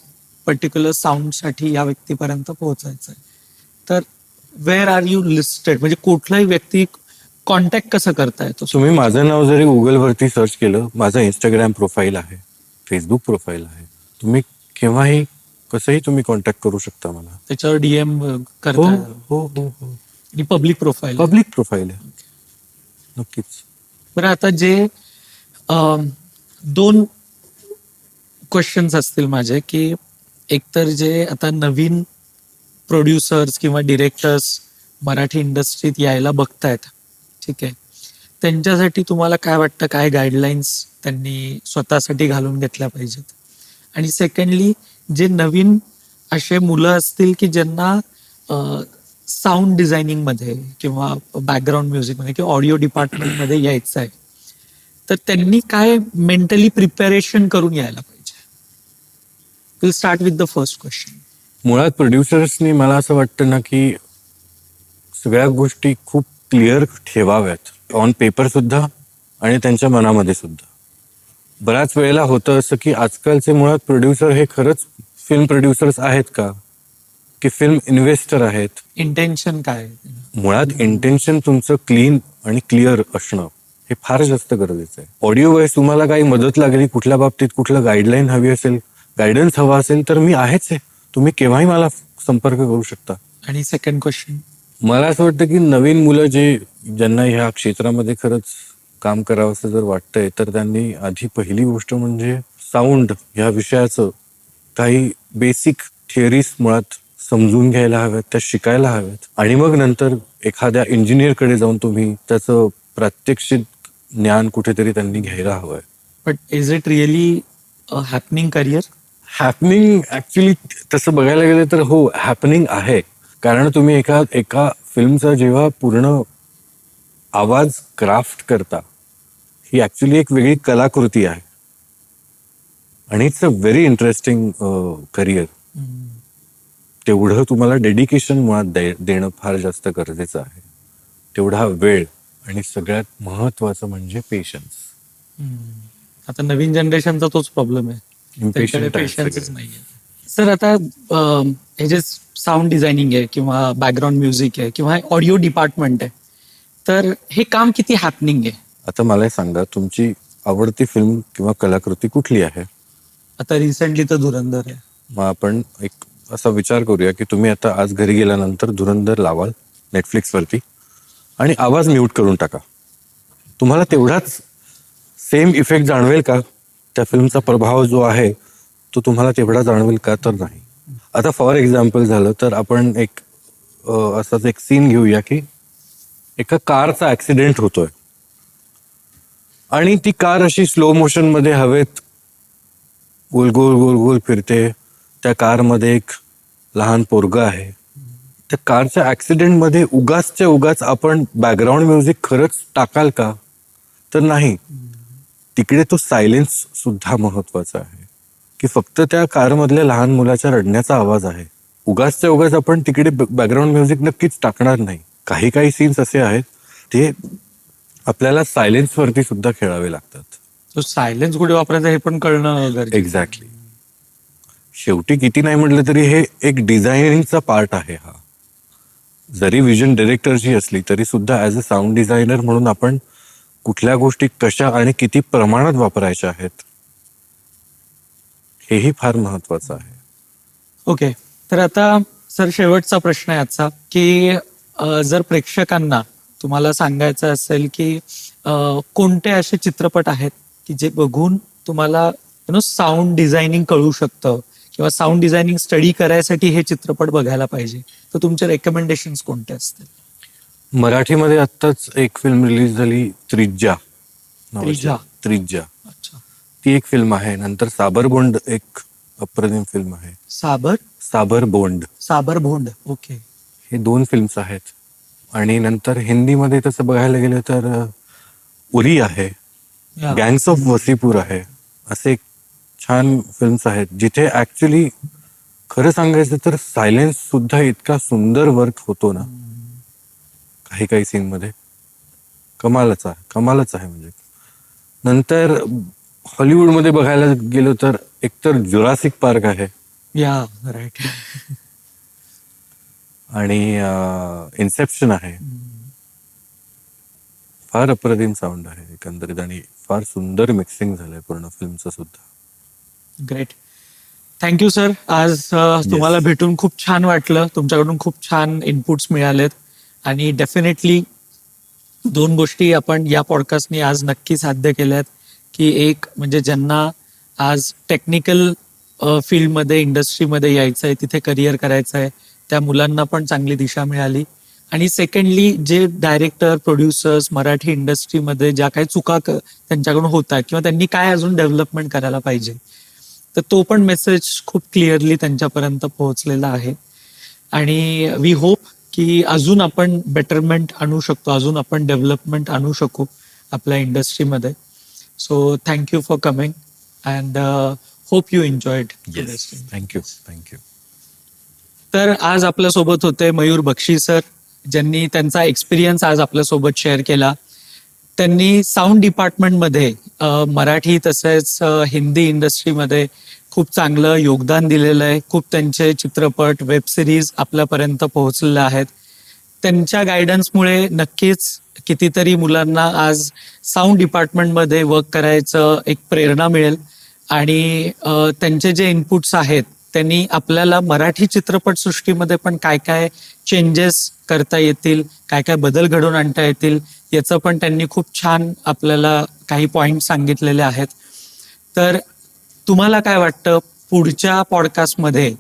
पर्टिक्युलर साऊंडसाठी या व्यक्तीपर्यंत पोहोचायचं आहे, तर वेअर आर यू लिस्टेड? म्हणजे कुठलाही व्यक्ती कॉन्टॅक्ट कसं करता येतो? तुम्ही माझं नाव जरी गुगलवरती सर्च केलं, माझं इंस्टाग्राम प्रोफाईल आहे, फेसबुक प्रोफाईल आहे, तुम्ही केव्हाही कसंही तुम्ही कॉन्टॅक्ट करू शकता मला. त्याच्यावर DM करता? हो. आणि पब्लिक प्रोफाईल आहे नक्कीच. बरं, आता जे 2 क्वेश्चन्स असतील माझे की एकतर जे आता नवीन प्रोड्युसर्स किंवा डिरेक्टर्स मराठी इंडस्ट्रीत यायला बघतायत, ठीक आहे, त्यांच्यासाठी तुम्हाला काय वाटतं, काय गाईडलाईन्स त्यांनी स्वतःसाठी घालून घेतल्या पाहिजेत? आणि सेकंडली जे नवीन असे मुलं असतील की ज्यांना साऊंड डिझायनिंग मध्ये किंवा बॅकग्राऊंड म्युझिक मध्ये किंवा ऑडिओ डिपार्टमेंट मध्ये यायचं आहे, तर त्यांनी काय मेंटली प्रिपरेशन करून यायला पाहिजे? Will start with the first question. मुळात प्रोड्युसर्सनी मला असं वाटतं ना की सगळ्या गोष्टी खूप क्लिअर ठेवाव्यात ऑन पेपर सुद्धा आणि त्यांच्या मनामध्ये सुद्धा. बऱ्याच वेळेला होतं असं की आजकालचे मुळात प्रोड्युसर हे खरंच फिल्म प्रोड्युसर्स आहेत का की फिल्म इन्व्हेस्टर आहेत? इंटेन्शन काय? मुळात इंटेन्शन तुमचं क्लीन आणि क्लिअर असणं हे फार जास्त गरजेचं आहे. ऑडिओ वाईज तुम्हाला काही मदत लागली कुठल्या बाबतीत, कुठलं गाईडलाईन हवी असेल, गायडन्स हवा असेल तर मी आहेच आहे. तुम्ही केव्हाही मला संपर्क करू शकता. आणि सेकंड क्वेश्चन. मला असं वाटतं की नवीन मुलं ज्यांना ह्या क्षेत्रामध्ये खरंच काम करावं असं जर वाटतंय तर त्यांनी आधी पहिली गोष्ट म्हणजे साऊंड ह्या विषयाचं काही बेसिक थिअरीज मुळात समजून घ्यायला हव्यात, त्या शिकायला हव्यात आणि मग नंतर एखाद्या इंजिनियरकडे जाऊन तुम्ही त्याचं प्रात्यक्षिक ज्ञान कुठेतरी त्यांनी घ्यायला हवंय. But is it really happening career? Happening actually तसं बघायला गेलं तर हो हॅपनिंग आहे. कारण तुम्ही एका फिल्मचा जेव्हा पूर्ण आवाज क्राफ्ट करता, ही ऍक्च्युली एक वेगळी कलाकृती आहे आणि it's a very interesting career. तेवढं तुम्हाला डेडिकेशन मुळात देणं फार जास्त गरजेचं आहे. तेवढा वेळ आणि सगळ्यात महत्वाचं म्हणजे पेशन्स. आता नवीन जनरेशनचा तोच प्रॉब्लेम आहे, त्यांच्याकडे Impatient आहे पेशन्सच सगळे. नाहीये. सर आता हे जे साऊंड डिझायनिंग आहे किंवा बॅकग्राऊंड म्युझिक आहे किंवा ऑडिओ डिपार्टमेंट आहे, तर हे काम किती हॅपनिंग आहे? आता मला हे सांगा, तुमची आवडती फिल्म किंवा कलाकृती कुठली आहे? आता रिसेंटली तर धुरंधर आहे. मग आपण एक असा विचार करूया की तुम्ही आता आज घरी गेल्यानंतर धुरंधर लावाल नेटफ्लिक्सवरती आणि आवाज म्यूट करून टाका. तुम्हाला तेवढाच सेम इफेक्ट जाणवेल का? त्या फिल्मचा प्रभाव जो आहे तो तुम्हाला तेवढा जाणवेल का? तर नाही. आता फॉर एक्झाम्पल झालं तर आपण एक असाच एक सीन घेऊया की एका कारचा ऍक्सिडेंट होतोय आणि ती कार अशी स्लो मोशन मध्ये हवेत गोल गोल गोल गोल फिरते. त्या कारमध्ये एक लहान पोरग आहे. त्या कारच्या ऍक्सिडेंट मध्ये उगाचच्या उगाच आपण बॅकग्राऊंड म्युझिक खरंच टाकाल का? तर नाही. तिकडे तो सायलेन्स सुद्धा महत्वाचा आहे की फक्त त्या कारमधल्या लहान मुलाच्या रडण्याचा आवाज आहे. उगाचच्या उगाच आपण तिकडे बॅकग्राऊंड म्युझिक नक्कीच टाकणार नाही. काही काही सीन्स असे आहेत ते आपल्याला सायलेन्स वरती सुद्धा खेळावे लागतात. तो सायलेन्स कुठे वापरायचा हे पण कळणं गरजेचं. एक्झॅक्टली. शेवटी किती नाही म्हटलं तरी हे एक डिझायनिंगचा पार्ट आहे हा. जरी विजन डायरेक्टरची असली तरी सुद्धा ऍज अ साऊंड डिझायनर म्हणून आपण कुठल्या गोष्टी कशा आणि किती प्रमाणात वापरायच्या आहेत हेही फार महत्वाचं आहे. ओके, तर आता सर शेवटचा प्रश्न आहे आजचा की जर प्रेक्षकांना तुम्हाला सांगायचं असेल की कोणते असे चित्रपट आहेत की जे बघून तुम्हाला साऊंड डिझायनिंग कळू शकतं किंवा साऊंड डिझायनिंग स्टडी करायसाठी हे चित्रपट बघायला पाहिजे, तर तुमचे रेकमेंडेशन्स कोणते असतील? मराठीमध्ये आत्ताच एक फिल्म रिलीज झाली त्रिज्या नावाची. त्रिज्या. त्रिज्या अच्छा. ती एक फिल्म आहे. नंतर साबरबोंड एक अप्रतिम फिल्म आहे. साबरबोंड. साबरभोंड. ओके. हे 2 फिल्म्स आहेत. आणि नंतर हिंदीमध्ये तसं बघायला गेलं तर उरी आहे, या. गँग्स ऑफ वसीपूर आहे. असे छान फिल्म्स आहेत जिथे ऍक्च्युली खरं सांगायचं तर सायलेन्स सुद्धा इतका सुंदर वर्क होतो ना काही काही सीन मध्ये. कमालच आहे म्हणजे. नंतर हॉलिवूडमध्ये बघायला गेलो तर एकतर जुरासिक पार्क आहे या राईट. आणि इन्सेप्शन आहे. फार अप्रतिम साऊंड आहे एकंदरीत आणि फार सुंदर मिक्सिंग झालंय पूर्ण फिल्मचं सुद्धा. ग्रेट. Thank you sir. आज तुम्हाला भेटून खूप छान वाटलं. तुमच्याकडून खूप छान इनपुट्स मिळालेत आणि डेफिनेटली 2 गोष्टी आपण या पॉडकास्टने आज नक्की साध्य केल्यात की एक म्हणजे ज्यांना आज टेक्निकल फील्डमध्ये इंडस्ट्रीमध्ये यायचं आहे, तिथे करिअर करायचं आहे, त्या मुलांना पण चांगली दिशा मिळाली. आणि सेकंडली जे डायरेक्टर प्रोड्युसर्स मराठी इंडस्ट्रीमध्ये ज्या काही चुका त्यांच्याकडून होतात किंवा त्यांनी काय अजून डेव्हलपमेंट करायला पाहिजे, तर तो पण मेसेज खूप क्लिअरली त्यांच्यापर्यंत पोहोचलेला आहे. आणि वी होप की अजून आपण बेटरमेंट आणू शकतो, अजून आपण डेव्हलपमेंट आणू शकू आपल्या इंडस्ट्रीमध्ये. So thank you for coming and hope you enjoyed. Thank you. तर आज आपल्यासोबत होते मयूर बक्षी सर, ज्यांनी त्यांचा एक्सपिरियन्स आज आपल्यासोबत शेअर केला. त्यांनी साऊंड डिपार्टमेंटमध्ये मराठी तसेच हिंदी इंडस्ट्रीमध्ये खूप चांगलं योगदान दिलेलं आहे. खूप त्यांचे चित्रपट वेब सिरीज आपल्यापर्यंत पोहोचलेले आहेत. त्यांच्या गायडन्समुळे नक्कीच कितीतरी मुलांना आज साऊंड डिपार्टमेंटमध्ये वर्क करायचं एक प्रेरणा मिळेल. आणि त्यांचे जे इनपुट्स आहेत त्यांनी आपल्याला मराठी चित्रपटसृष्टीमध्ये पण काय काय चेंजेस करता येतील, काय काय बदल घडवून आणता येतील याचं पण त्यांनी खूप छान आपल्याला काही पॉइंट सांगितलेले आहेत. तर तुम्हाला काय वाटतं पुढच्या पॉडकास्टमध्ये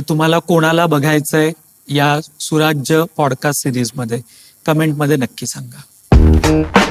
तुम्हाला कोणाला बघायचंय या सुराज्य पॉडकास्ट सिरीजमध्ये? कमेंटमध्ये नक्की सांगा.